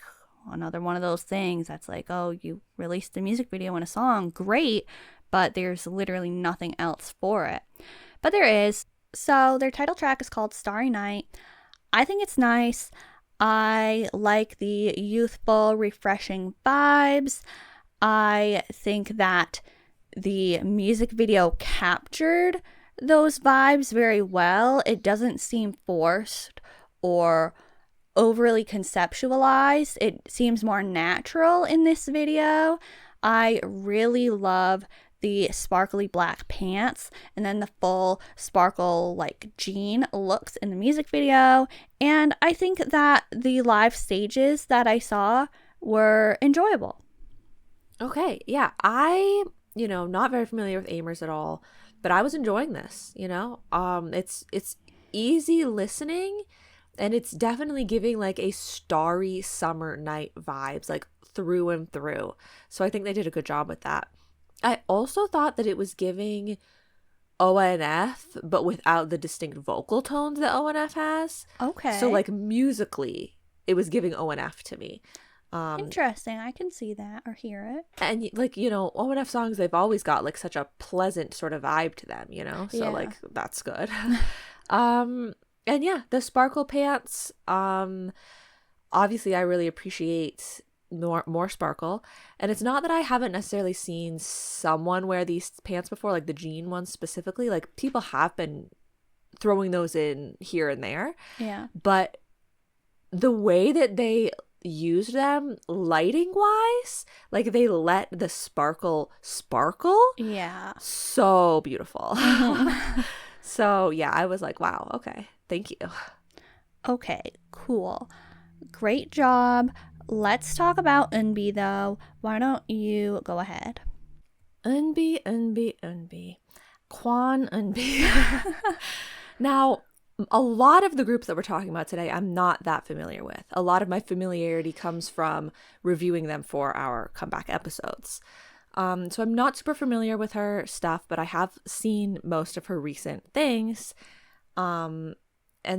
Speaker 1: another one of those things that's like, oh, you released a music video and a song, great, but there's literally nothing else for it. But there is. So their title track is called Starry Night. I think it's nice. I like the youthful, refreshing vibes. I think that the music video captured those vibes very well. It doesn't seem forced or overly conceptualized. It seems more natural in this video. I really love the sparkly black pants and then the full sparkle like jean looks in the music video. And I think that the live stages that I saw were enjoyable.
Speaker 2: Okay. Yeah. Not very familiar with AMPERS at all, but I was enjoying this, it's easy listening, and it's definitely giving like a starry summer night vibes, like through and through. So I think they did a good job with that. I also thought that it was giving ONF, but without the distinct vocal tones that ONF has.
Speaker 1: Okay.
Speaker 2: So like musically, it was giving ONF to me.
Speaker 1: Interesting. I can see that or hear it.
Speaker 2: And like, ONF songs, they've always got like such a pleasant sort of vibe to them, So
Speaker 1: Yeah.
Speaker 2: like that's good. And yeah, the sparkle pants, obviously I really appreciate more sparkle. And it's not that I haven't necessarily seen someone wear these pants before, like the jean ones specifically. Like people have been throwing those in here and there.
Speaker 1: Yeah.
Speaker 2: But the way that they used them lighting wise, like they let the sparkle
Speaker 1: Yeah.
Speaker 2: so beautiful. So yeah, I was like, wow, okay, thank you.
Speaker 1: Okay, cool. Great job. Let's talk about Eunbi though. Why don't you go ahead?
Speaker 2: Eunbi. Kwon Eunbi. Now, a lot of the groups that we're talking about today, I'm not that familiar with. A lot of my familiarity comes from reviewing them for our comeback episodes. So I'm not super familiar with her stuff, but I have seen most of her recent things. And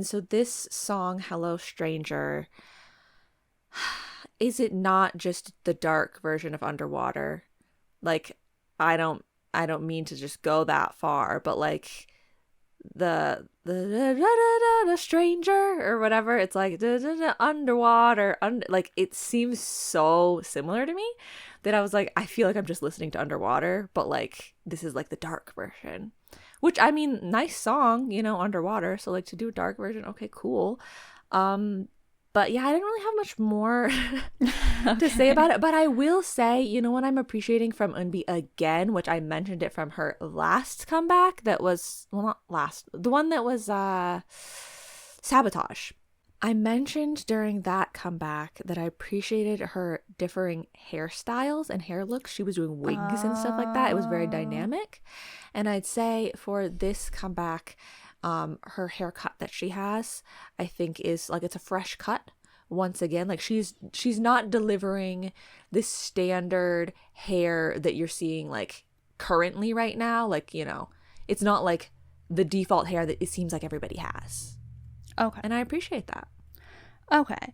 Speaker 2: so this song, Hello Stranger, is it not just the dark version of Underwater? Like, I don't mean to just go that far, but like the stranger or whatever, it's like underwater, like it seems so similar to me that I was like, I feel like I'm just listening to Underwater, but like this is like the dark version, which I mean, nice song, Underwater, so like to do a dark version, okay, cool. But yeah, I didn't really have much more to say about it. But I will say, you know what I'm appreciating from Eunbi again, which I mentioned it from her last comeback that was, well, not last, the one that was Sabotage. I mentioned during that comeback that I appreciated her differing hairstyles and hair looks. She was doing wigs and stuff like that. It was very dynamic. And I'd say for this comeback, her haircut that she has, I think is like, it's a fresh cut. Once again, like she's not delivering this standard hair that you're seeing like currently right now. Like, you know, it's not like the default hair that it seems like everybody has.
Speaker 1: Okay.
Speaker 2: And I appreciate that.
Speaker 1: Okay.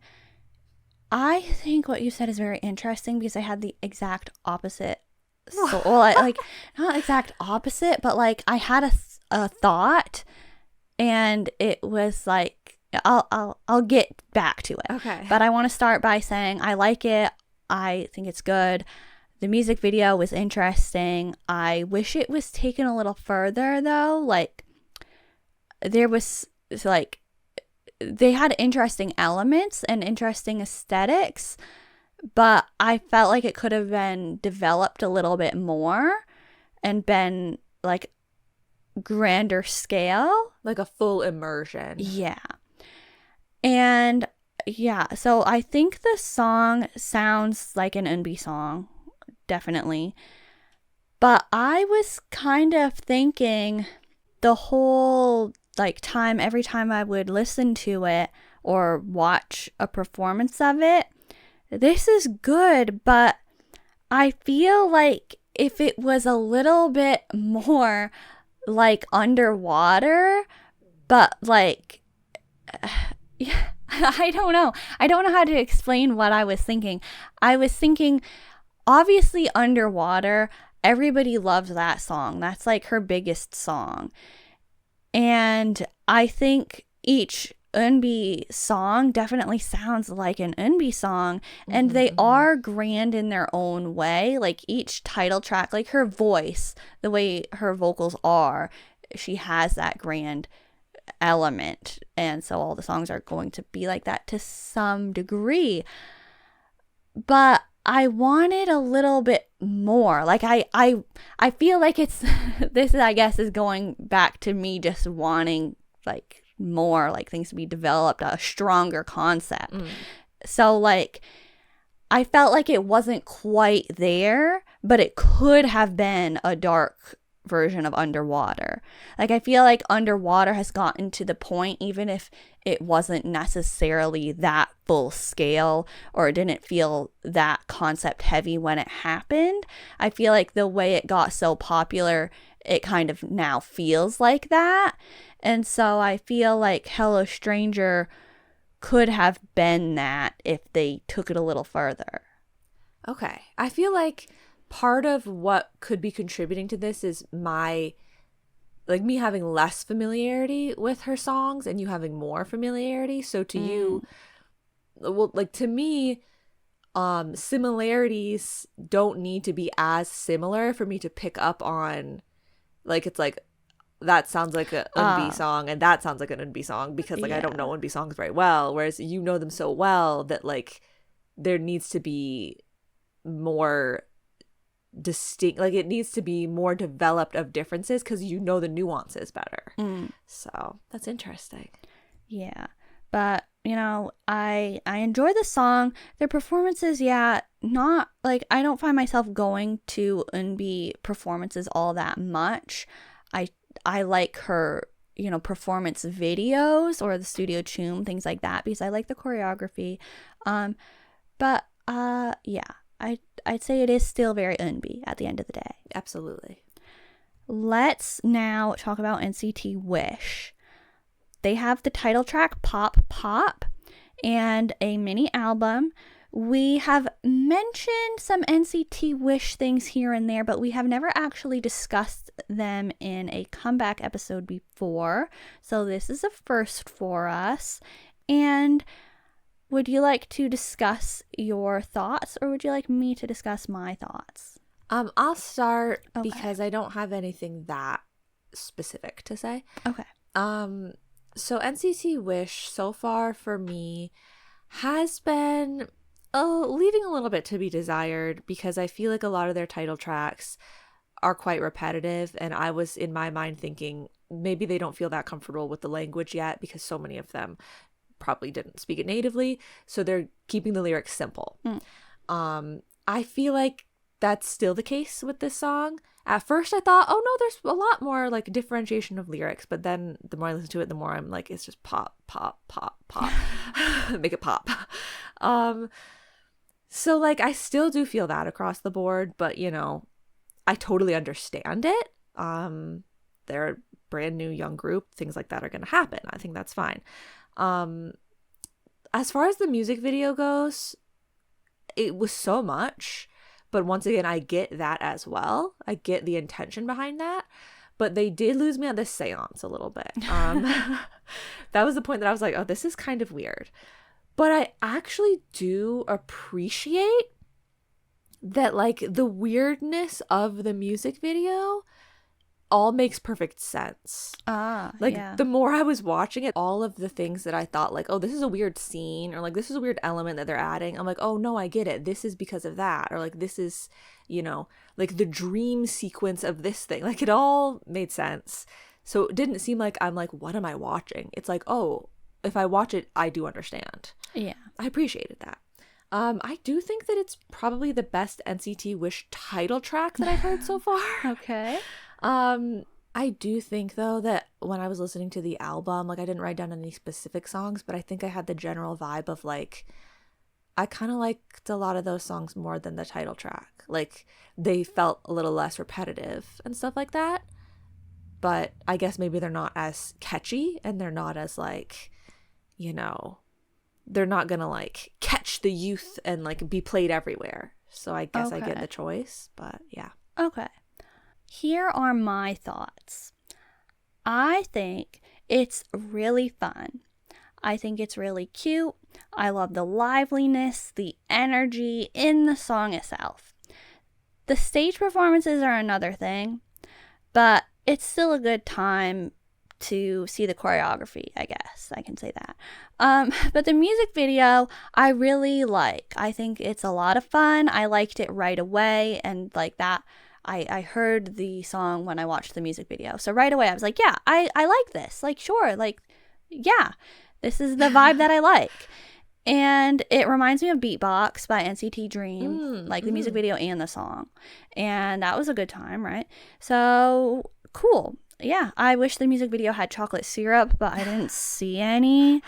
Speaker 1: I think what you said is very interesting because I had the exact opposite. So, well, like not exact opposite, but like I had a thought, and it was like I'll get back to it.
Speaker 2: Okay.
Speaker 1: But I want to start by saying I like it. I think it's good. The music video was interesting. I wish it was taken a little further though. Like there was like they had interesting elements and interesting aesthetics, but I felt like it could have been developed a little bit more and been like grander scale.
Speaker 2: Like a full immersion.
Speaker 1: Yeah. And yeah, so I think the song sounds like an Eunbi song, definitely. But I was kind of thinking the whole like time, every time I would listen to it or watch a performance of it, this is good, but I feel like if it was a little bit more like underwater, but like yeah, I don't know how to explain what I was thinking. I was thinking obviously Underwater, everybody loves that song. That's like her biggest song. And I think each Eunbi song definitely sounds like an Eunbi song, and they are grand in their own way. Like each title track, like her voice, the way her vocals are, she has that grand element, and so all the songs are going to be like that to some degree. But I wanted a little bit more. Like I feel like it's this I guess is going back to me just wanting like more, like things to be developed, a stronger concept. So like I felt like it wasn't quite there, but it could have been a dark version of Underwater. Like I feel like Underwater has gotten to the point, even if it wasn't necessarily that full scale or it didn't feel that concept heavy when it happened, I feel like the way it got so popular, it kind of now feels like that. And so I feel like Hello Stranger could have been that if they took it a little further.
Speaker 2: Okay. I feel like part of what could be contributing to this is me having less familiarity with her songs and you having more familiarity. So to you, well, like to me, similarities don't need to be as similar for me to pick up on, like, it's like, that sounds like an Eunbi song and that sounds like an Eunbi song because like I don't know Eunbi songs very well, whereas you know them so well that like there needs to be more distinct, like it needs to be more developed of differences because you know the nuances better. So that's interesting.
Speaker 1: Yeah, but you know, I enjoy the song. Their performances, not like I don't find myself going to Eunbi performances all that much. I like her, you know, performance videos or the studio Chuu, things like that, because I like the choreography. But yeah, I'd say it is still very Eunbi at the end of the day.
Speaker 2: Absolutely.
Speaker 1: Let's now talk about NCT Wish. They have the title track Pop Pop and a mini album. We have mentioned some NCT Wish things here and there, but we have never actually discussed them in a comeback episode before. So this is a first for us. And would you like to discuss your thoughts, or would you like me to discuss my thoughts?
Speaker 2: I'll start because I don't have anything that specific to say.
Speaker 1: Okay.
Speaker 2: So NCT Wish so far for me, has been leaving a little bit to be desired, because I feel like a lot of their title tracks are quite repetitive, and I was in my mind thinking maybe they don't feel that comfortable with the language yet, because so many of them probably didn't speak it natively, so they're keeping the lyrics simple. I feel like that's still the case with this song. At first I thought, oh no, there's a lot more like differentiation of lyrics, but then the more I listen to it, the more I'm like, it's just pop, pop, pop, pop. Make it pop. So like I still do feel that across the board, but you know, I totally understand it. They're a brand new young group. Things like that are going to happen. I think that's fine. As far as the music video goes, it was so much. But once again, I get that as well. I get the intention behind that. But they did lose me on this seance a little bit. That was the point that I was like, oh, this is kind of weird. But I actually do appreciate that, like, the weirdness of the music video all makes perfect sense. The more I was watching it, all of the things that I thought like, oh, this is a weird scene, or like this is a weird element that they're adding, I'm like, oh no, I get it, this is because of that, or like this is, you know, like the dream sequence of this thing, like it all made sense. So it didn't seem like I'm like, what am I watching? It's like, oh, if I watch it, I do understand.
Speaker 1: Yeah,
Speaker 2: I appreciated that. I do think that it's probably the best NCT Wish title track that I've heard so far.
Speaker 1: Okay.
Speaker 2: I do think though that when I was listening to the album, like I didn't write down any specific songs, but I think I had the general vibe of like, I kind of liked a lot of those songs more than the title track. Like they felt a little less repetitive and stuff like that. But I guess maybe they're not as catchy, and they're not as like, you know, they're not gonna like catch the youth and like be played everywhere. So I guess I get the choice, but yeah.
Speaker 1: Okay. Here are my thoughts. I think it's really fun. I think it's really cute. I love the liveliness, the energy in the song itself. The stage performances are another thing, but it's still a good time to see the choreography, I guess. I can say that. But the music video, I really like. I think it's a lot of fun. I liked it right away, and like that, I heard the song when I watched the music video. So right away I was like, yeah, I like this. Like, sure, like, yeah, this is the vibe that I like. And it reminds me of Beatbox by NCT Dream, like the music video and the song. And that was a good time, right? So cool. Yeah, I wish the music video had chocolate syrup, but I didn't see any.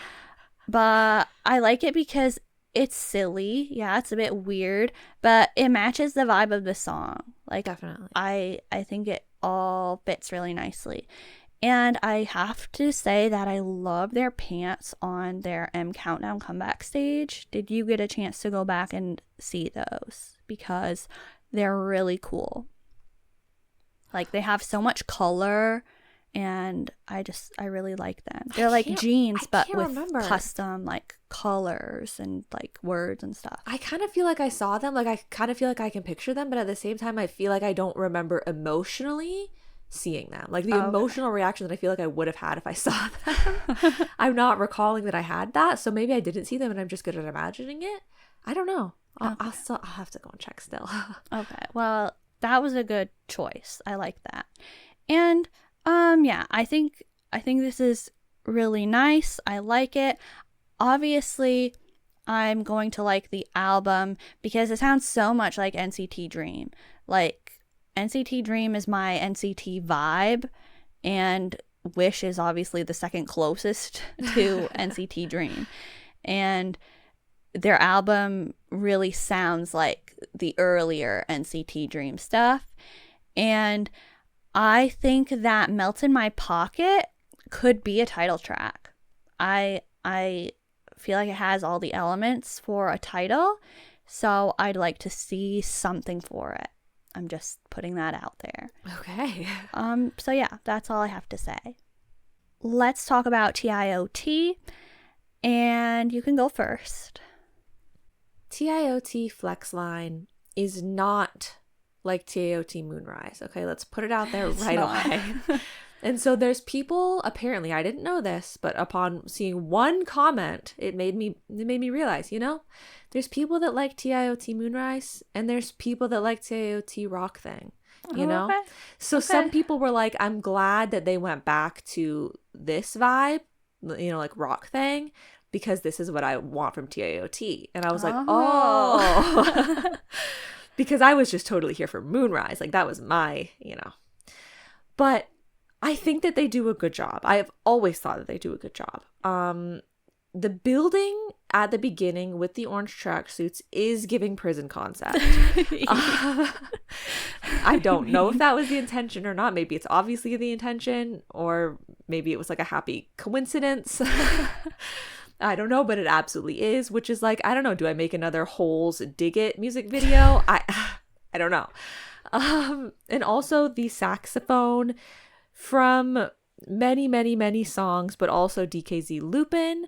Speaker 1: But I like it because it's silly. Yeah, it's a bit weird, but it matches the vibe of the song. Like,
Speaker 2: definitely.
Speaker 1: I think it all fits really nicely. And I have to say that I love their pants on their M Countdown comeback stage. Did you get a chance to go back and see those? Because they're really cool. Like, they have so much color, and I really like them. They're like jeans, but with custom like colors and like words and stuff.
Speaker 2: I kind of feel like I saw them. Like, I kind of feel like I can picture them, but at the same time, I feel like I don't remember emotionally seeing them. Like the emotional reaction that I feel like I would have had if I saw them. I'm not recalling that I had that. So maybe I didn't see them and I'm just good at imagining it. I don't know. I'll have to go and check still.
Speaker 1: Okay. Well, that was a good choice. I like that. And yeah, I think this is really nice. I like it. Obviously, I'm going to like the album because it sounds so much like NCT Dream. Like, NCT Dream is my NCT vibe, and Wish is obviously the second closest to NCT Dream. And their album really sounds like the earlier NCT Dream stuff. And I think that Melt in My Pocket could be a title track. I feel like it has all the elements for a title, so I'd like to see something for it. I'm just putting that out there.
Speaker 2: Okay.
Speaker 1: So yeah, that's all I have to say. Let's talk about TIOT, and you can go first.
Speaker 2: TIOT Flex Line is not like TIOT Moonrise. Okay, let's put it out there right away. And so there's people, apparently, I didn't know this, but upon seeing one comment, it made me realize, there's people that like TIOT Moonrise and there's people that like TIOT Rock Thing,
Speaker 1: Okay.
Speaker 2: So some people were like, I'm glad that they went back to this vibe, like Rock Thing, because this is what I want from TIOT. And I was like, oh. Because I was just totally here for Moonrise. Like that was my, But I think that they do a good job. I have always thought that they do a good job. The building at the beginning with the orange tracksuits is giving prison concept. I don't know if that was the intention or not. Maybe it's obviously the intention, or maybe it was like a happy coincidence. I don't know, but it absolutely is, which is like, I don't know, do I make another Holes Dig It music video? I don't know. And also the saxophone from many, many, many songs, but also DKZ Lupin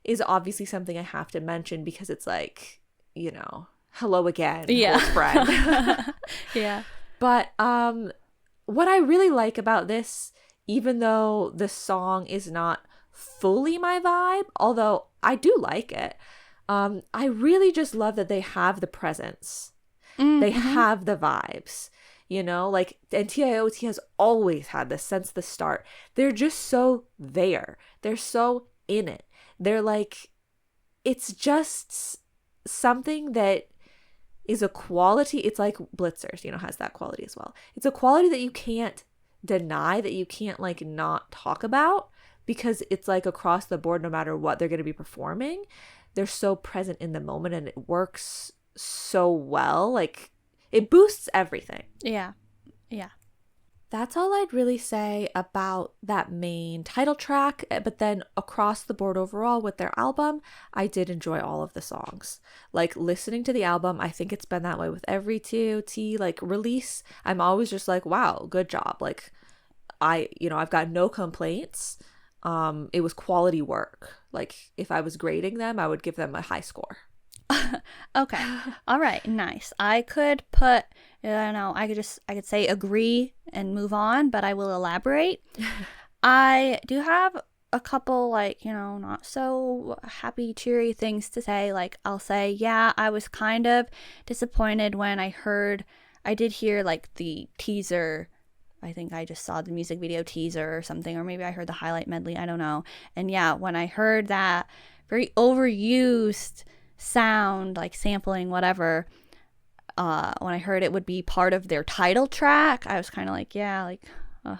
Speaker 2: is obviously something I have to mention because it's like, hello again, old friend.
Speaker 1: Yeah.
Speaker 2: But what I really like about this, even though the song is not fully my vibe, although I do like it, I really just love that they have the presence. Mm-hmm. They have the vibes. And TIOT has always had this since the start. They're just so there. They're so in it. They're like, it's just something that is a quality. It's like Blitzers, has that quality as well. It's a quality that you can't deny, that you can't like not talk about, because it's like across the board, no matter what they're going to be performing, they're so present in the moment and it works so well. Like, it boosts everything.
Speaker 1: Yeah. Yeah.
Speaker 2: That's all I'd really say about that main title track. But then across the board overall with their album, I did enjoy all of the songs. Like, listening to the album, I think it's been that way with every TOT like release. I'm always just like, wow, good job. Like, I've got no complaints. It was quality work. Like, if I was grading them, I would give them a high score.
Speaker 1: Okay. All right. Nice. I could put, I could say agree and move on, but I will elaborate. I do have a couple, not so happy, cheery things to say. Like, I'll say, yeah, I was kind of disappointed when I did hear like the teaser. I think I just saw the music video teaser or something, or maybe I heard the highlight medley. I don't know. And yeah, when I heard that very overused sound, like sampling, whatever, when I heard it would be part of their title track, I was kind of like, yeah, like,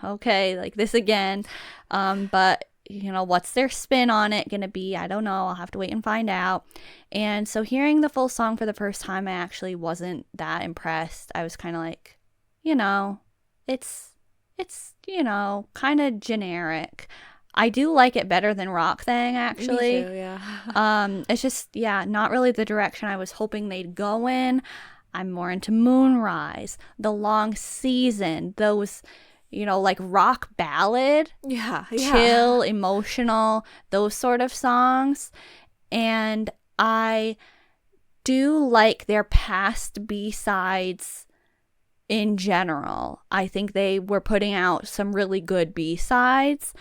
Speaker 1: okay, like this again. But what's their spin on it gonna be? I don't know. I'll have to wait and find out. And so hearing the full song for the first time, I actually wasn't that impressed. I was kind of like, it's kind of generic. I do like it better than Rock Thing, actually.
Speaker 2: Me too, yeah.
Speaker 1: It's just, not really the direction I was hoping they'd go in. I'm more into Moonrise, The Long Season, those, like rock ballad, chill, emotional, those sort of songs. And I do like their past B-sides in general. I think they were putting out some really good B-sides.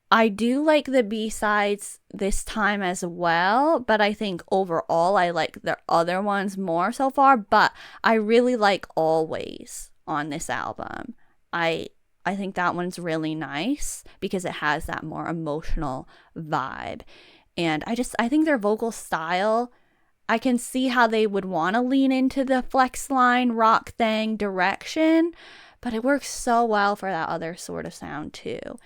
Speaker 1: I do like the B-sides this time as well, but I think overall I like the other ones more so far, but I really like Always on this album. I think that one's really nice because it has that more emotional vibe. And I think their vocal style, I can see how they would want to lean into the flex line Rock Thing direction, but it works so well for that other sort of sound too.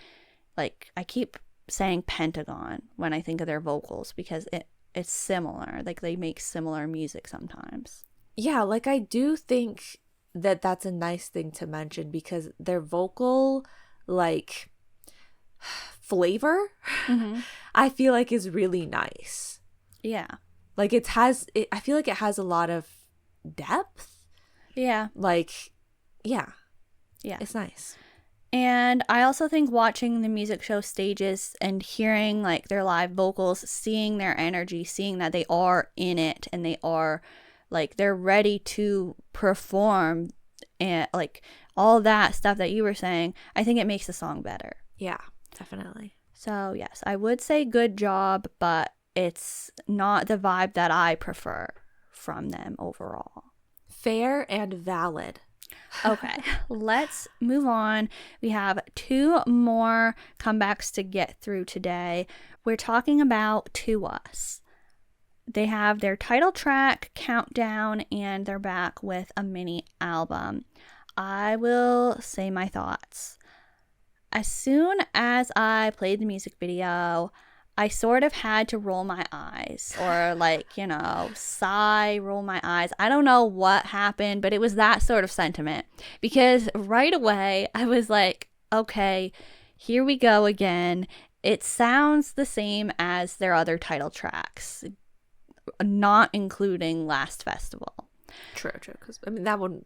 Speaker 1: Like, I keep saying Pentagon when I think of their vocals because it's similar. Like, they make similar music sometimes.
Speaker 2: Yeah, like, I do think that that's a nice thing to mention because their vocal, like, flavor, I feel like is really nice.
Speaker 1: Yeah.
Speaker 2: Like, I feel like it has a lot of depth.
Speaker 1: Yeah.
Speaker 2: Like, yeah.
Speaker 1: Yeah.
Speaker 2: It's nice.
Speaker 1: And I also think watching the music show stages and hearing like their live vocals, seeing their energy, seeing that they are in it and they are like, they're ready to perform. And like, all that stuff that you were saying, I think it makes the song better.
Speaker 2: Yeah, definitely.
Speaker 1: So yes, I would say good job, but it's not the vibe that I prefer from them overall.
Speaker 2: Fair and valid.
Speaker 1: Okay, let's move on. We have 2 more comebacks to get through today. We're talking about TWS. They have their title track, Countdown, and they're back with a mini album. I will say my thoughts. As soon as I played the music video, I sort of had to roll my eyes or sigh, roll my eyes. I don't know what happened, but it was that sort of sentiment because right away I was like, okay, here we go again. It sounds the same as their other title tracks, not including Last Festival.
Speaker 2: True. Because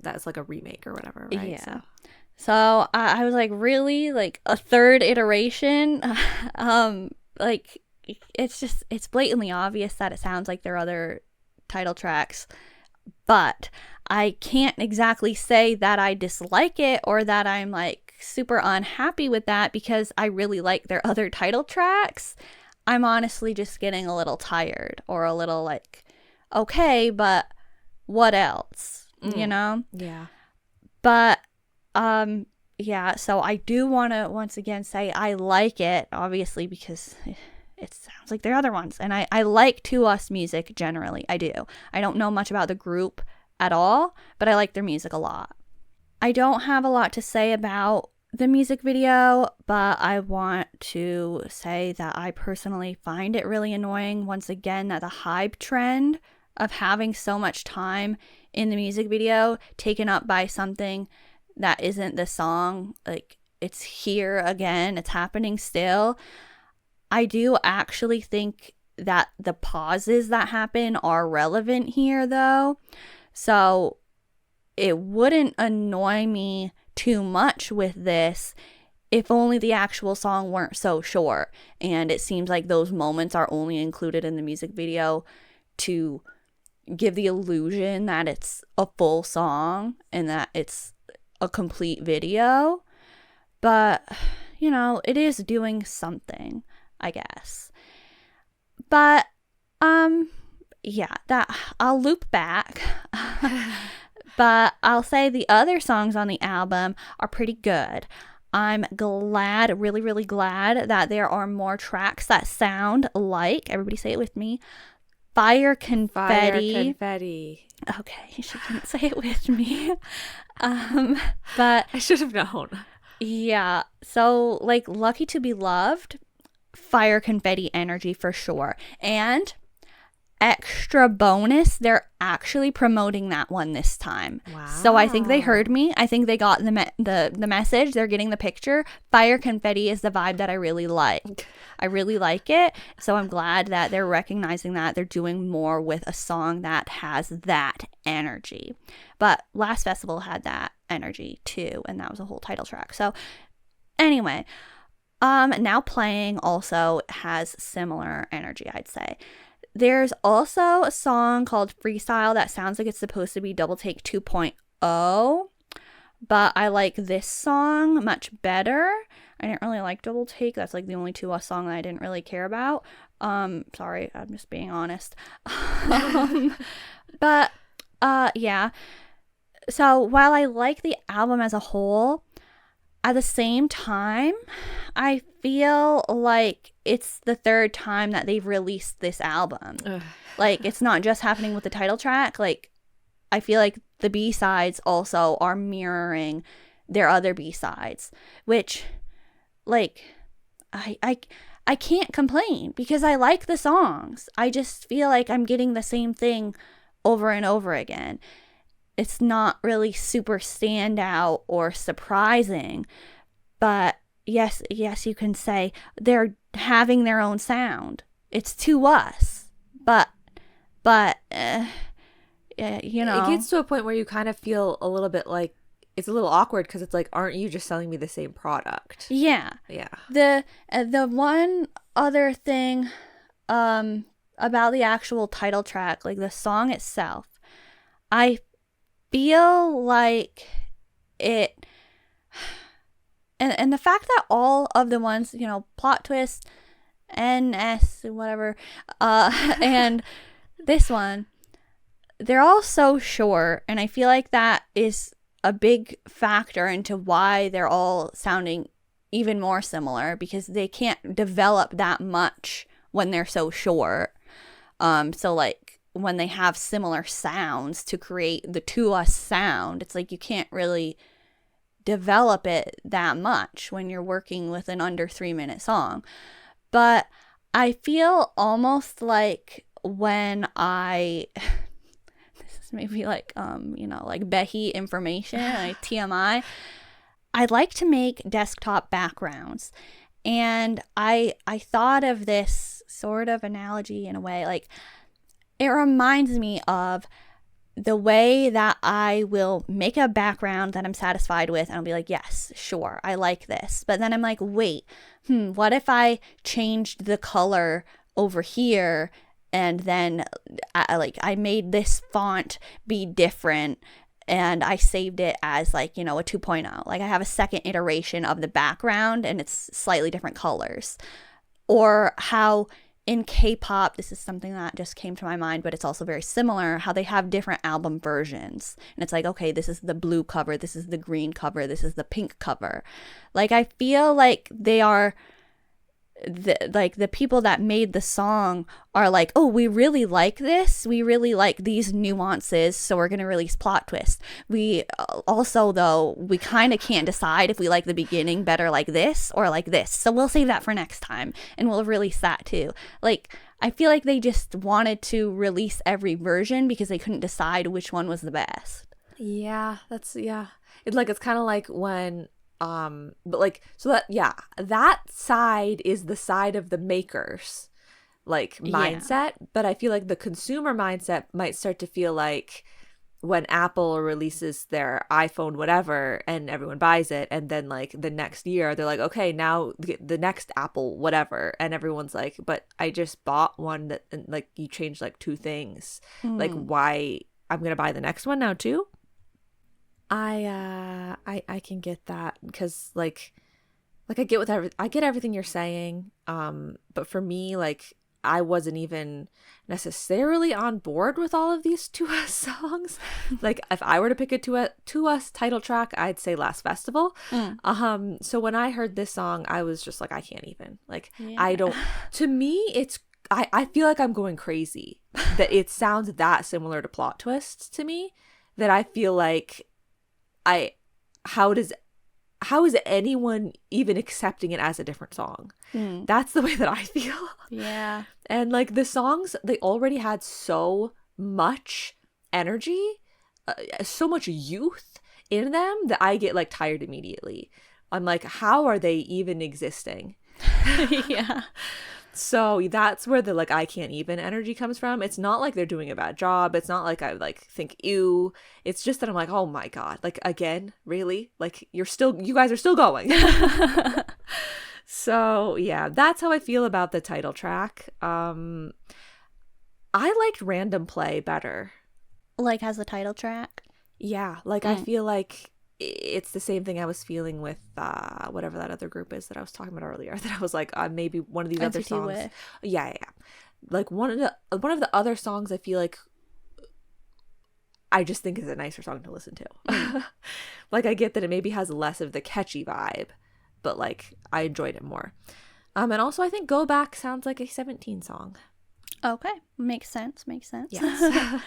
Speaker 2: that's like a remake or whatever, right?
Speaker 1: Yeah. So I was like, really? Like a third iteration? It's blatantly obvious that it sounds like their other title tracks, but I can't exactly say that I dislike it or that I'm like super unhappy with that because I really like their other title tracks. I'm honestly just getting a little tired or a little like, okay, but what else? You know?
Speaker 2: Yeah.
Speaker 1: But yeah, so I do want to once again say I like it, obviously, because it sounds like their other ones. And I like TWS music generally. I do. I don't know much about the group at all, but I like their music a lot. I don't have a lot to say about the music video, but I want to say that I personally find it really annoying, once again, that the hype trend of having so much time in the music video taken up by something that isn't the song, like it's here again, it's happening still. I do actually think that the pauses that happen are relevant here though, so it wouldn't annoy me too much with this if only the actual song weren't so short and it seems like those moments are only included in the music video to give the illusion that it's a full song and that it's a complete video. But it is doing something, I guess. But yeah, that I'll loop back. But I'll say the other songs on the album are pretty good. I'm glad, really, really glad that there are more tracks that sound like, everybody say it with me, Fire Confetti.
Speaker 2: Fire Confetti.
Speaker 1: Okay, she didn't say it with me. But
Speaker 2: I should have known.
Speaker 1: Yeah, so like Lucky to Be Loved, Fire Confetti energy for sure. And extra bonus, they're actually promoting that one this time.
Speaker 2: Wow.
Speaker 1: So I think they heard me. I think they got the message. They're getting the picture. Fire Confetti is the vibe that I really like. I really like it. So I'm glad that they're recognizing that they're doing more with a song that has that energy. But Last Festival had that energy too, and that was a whole title track. So anyway, Now Playing also has similar energy, I'd say. There's also a song called Freestyle that sounds like it's supposed to be Double Take 2.0, but I like this song much better. I didn't really like Double Take. That's like the only TWS song that I didn't really care about. Sorry, I'm just being honest. But yeah. So while I like the album as a whole, at the same time, I feel like it's the third time that they've released this album. Ugh. Like, it's not just happening with the title track. Like, I feel like the B-sides also are mirroring their other B-sides, which, like, I can't complain because I like the songs. I just feel like I'm getting the same thing over and over again. It's not really super standout or surprising, but yes, you can say they're having their own sound. It's TWS, but
Speaker 2: it gets to a point where you kind of feel a little bit like it's a little awkward because it's like, aren't you just selling me the same product?
Speaker 1: Yeah. The one other thing about the actual title track, like the song itself, I feel like it and the fact that all of the ones, you know, plot twist, NS, whatever, and this one, they're all so short, and I feel like that is a big factor into why they're all sounding even more similar, because they can't develop that much when they're so short. So like when they have similar sounds to create the TWS sound, it's like you can't really develop it that much when you're working with an under 3-minute song. But I feel almost like when I this is maybe like you know, like Behi information, like TMI, I like to make desktop backgrounds. And I thought of this sort of analogy in a way, like it reminds me of the way that I will make a background that I'm satisfied with, and I'll be like, yes, sure, I like this. But then I'm like, wait, what if I changed the color over here, and then I made this font be different, and I saved it as like, you know, a 2.0. Like I have a second iteration of the background and it's slightly different colors. Or how in K-pop, this is something that just came to my mind, but it's also very similar, how they have different album versions. And it's like, okay, this is the blue cover, this is the green cover, this is the pink cover. Like I feel like they are the people that made the song are like, oh, we really like this, we really like these nuances, so we're gonna release plot twist. We also, though, we kind of can't decide if we like the beginning better like this or like this, so we'll save that for next time and we'll release that too. Like I feel like they just wanted to release every version because they couldn't decide which one was the best.
Speaker 2: Yeah, that's it's kind of like when but like, so that, yeah, that side is the side of the makers like mindset, but I feel like the consumer mindset might start to feel like when Apple releases their iPhone whatever and everyone buys it, and then like the next year they're like, okay, now the next Apple whatever, and everyone's like, but I just bought one that, and like you changed like 2 things, like why I'm gonna buy the next one now too. I can get that, because like I get everything you're saying, but for me, like I wasn't even necessarily on board with all of these TWS songs. Like if I were to pick a TWS title track, I'd say Last Festival. So when I heard this song, I was just like, I can't even, like, I don't, to me it's, I feel like I'm going crazy that it sounds that similar to Plot Twist to me, that I feel like how is anyone even accepting it as a different song? That's the way that I feel.
Speaker 1: Yeah.
Speaker 2: And like the songs, they already had so much energy, so much youth in them, that I get like tired immediately. I'm like, how are they even existing?
Speaker 1: Yeah.
Speaker 2: So that's where the like I can't even energy comes from. It's not like they're doing a bad job. It's not like I like think ew. It's just that I'm like, oh my god, like again, really? Like you guys are still going. So yeah, that's how I feel about the title track. I liked Random Play better.
Speaker 1: Like as a title track?
Speaker 2: Yeah, like I feel like it's the same thing I was feeling with whatever that other group is that I was talking about earlier, that I was like, maybe one of these other
Speaker 1: NCT
Speaker 2: songs
Speaker 1: with.
Speaker 2: yeah like one of the other songs I feel like I just think is a nicer song to listen to. Like I get that it maybe has less of the catchy vibe, but like I enjoyed it more. And also I think Go Back sounds like a 17 song.
Speaker 1: Okay, makes sense.
Speaker 2: Yes.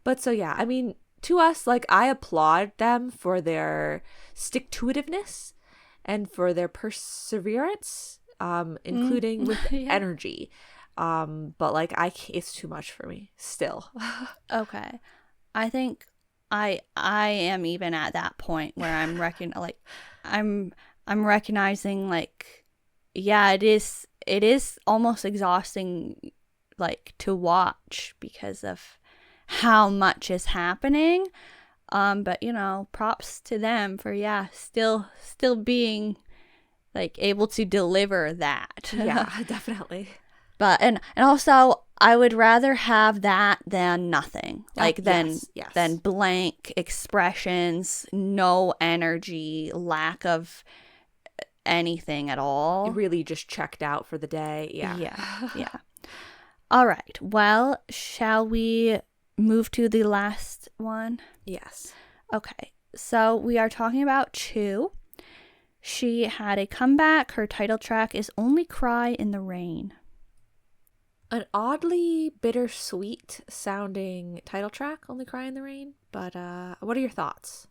Speaker 2: But so yeah, I mean, to us, like I applaud them for their stick-to-itiveness and for their perseverance, including with energy. But like it's too much for me still.
Speaker 1: Okay, I think I am even at that point where I'm I'm recognizing like, yeah, it is almost exhausting, like to watch because of how much is happening. But you know, props to them for still being like able to deliver that.
Speaker 2: Yeah, definitely.
Speaker 1: But and also I would rather have that than nothing. Like than blank expressions, no energy, lack of anything at all.
Speaker 2: Really just checked out for the day. Yeah.
Speaker 1: Yeah. All right. Well, shall we move to the last one?
Speaker 2: Yes.
Speaker 1: Okay. So we are talking about Chuu. She had a comeback. Her title track is Only Cry in the Rain.
Speaker 2: An oddly bittersweet sounding title track, Only Cry in the Rain. But what are your thoughts?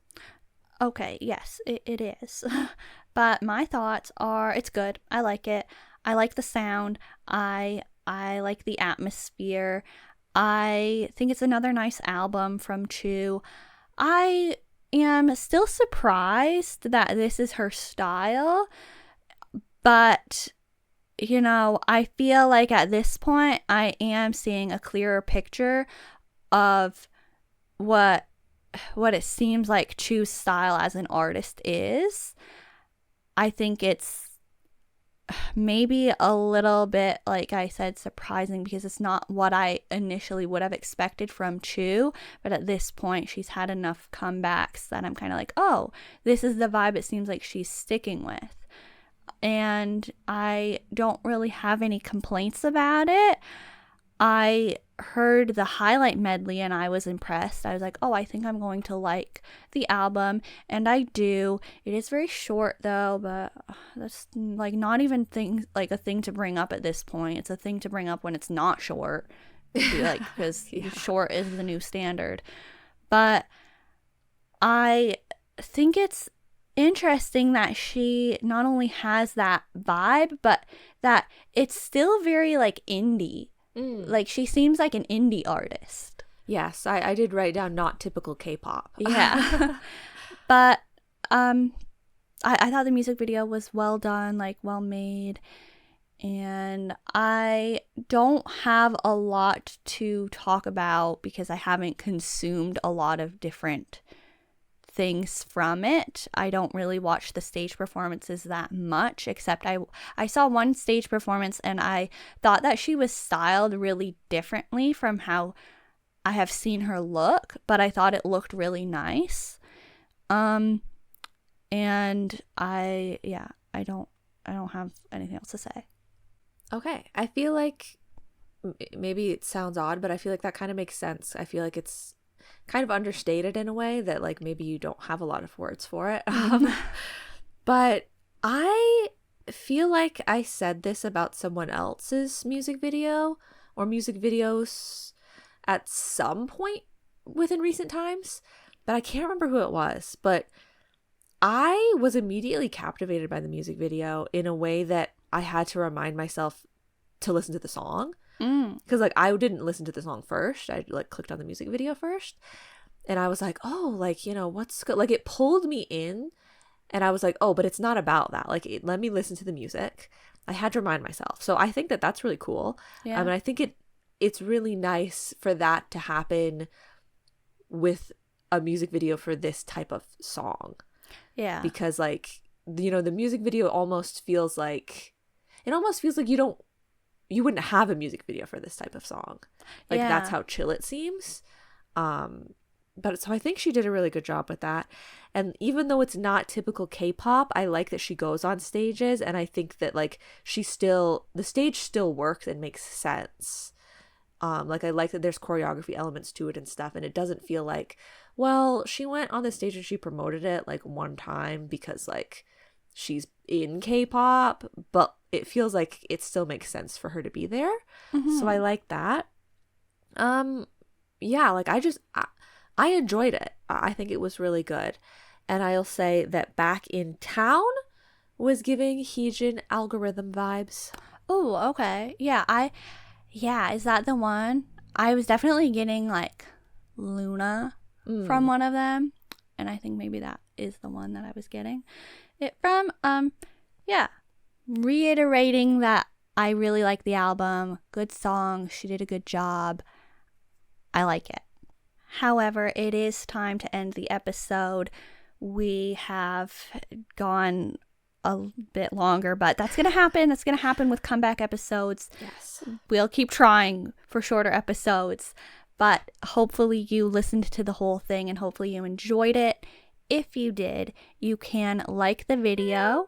Speaker 1: Okay, yes, it is. But my thoughts are it's good. I like it. I like the sound. I like the atmosphere. I think it's another nice album from Chuu. I am still surprised that this is her style, but I feel like at this point I am seeing a clearer picture of what it seems like Chuu's style as an artist is. I think it's maybe a little bit, like I said, surprising because it's not what I initially would have expected from Chuu, but at this point she's had enough comebacks that I'm kind of like, oh, this is the vibe it seems like she's sticking with. And I don't really have any complaints about it. I heard the highlight medley and I was impressed. I was like, oh, I think I'm going to like the album, and I do. It is very short though, but that's like not even a thing to bring up at this point. It's a thing to bring up when it's not short, because short is the new standard. But I think it's interesting that she not only has that vibe, but that it's still very like indie. Like she seems like an indie artist.
Speaker 2: Yes, I did write down not typical K-pop.
Speaker 1: Yeah. But I thought the music video was well done, like well made. And I don't have a lot to talk about because I haven't consumed a lot of different things from it. I don't really watch the stage performances that much, except I saw one stage performance and I thought that she was styled really differently from how I have seen her look, but I thought it looked really nice. And I don't have anything else to say.
Speaker 2: Okay. I feel like maybe it sounds odd, but I feel like that kind of makes sense. I feel like it's kind of understated in a way that like maybe you don't have a lot of words for it. But I feel like I said this about someone else's music video or music videos at some point within recent times, but I can't remember who it was. But I was immediately captivated by the music video in a way that I had to remind myself to listen to the song. Because like I didn't listen to the song first. I like clicked on the music video first, and I was like, oh, like, what's good? Like it pulled me in, and I was like, oh, but it's not about that. Like let me listen to the music. I had to remind myself. So I think that that's really cool.
Speaker 1: Yeah.
Speaker 2: And I think it's really nice for that to happen with a music video for this type of song.
Speaker 1: Yeah.
Speaker 2: Because like the music video almost feels like you wouldn't have a music video for this type of song. Like that's how chill it seems. But so I think she did a really good job with that. And even though it's not typical K-pop, I like that she goes on stages, and I think that like the stage still works and makes sense. Like I like that there's choreography elements to it and stuff, and it doesn't feel like, well, she went on the stage and she promoted it like one time because like she's in K-pop, but it feels like it still makes sense for her to be there. So I like that. Yeah, like I enjoyed it. I think it was really good. And I'll say that Back in Town was giving Heejin algorithm vibes.
Speaker 1: Oh, okay. Yeah, is that the one? I was definitely getting like Luna from one of them, and I think maybe that is the one that I was getting it from. Yeah. Reiterating that I really like the album. Good song. She did a good job. I like it. However, it is time to end the episode. We have gone a bit longer, but that's going to happen. That's going to happen with comeback episodes.
Speaker 2: Yes.
Speaker 1: We'll keep trying for shorter episodes, but hopefully you listened to the whole thing and hopefully you enjoyed it. If you did, you can like the video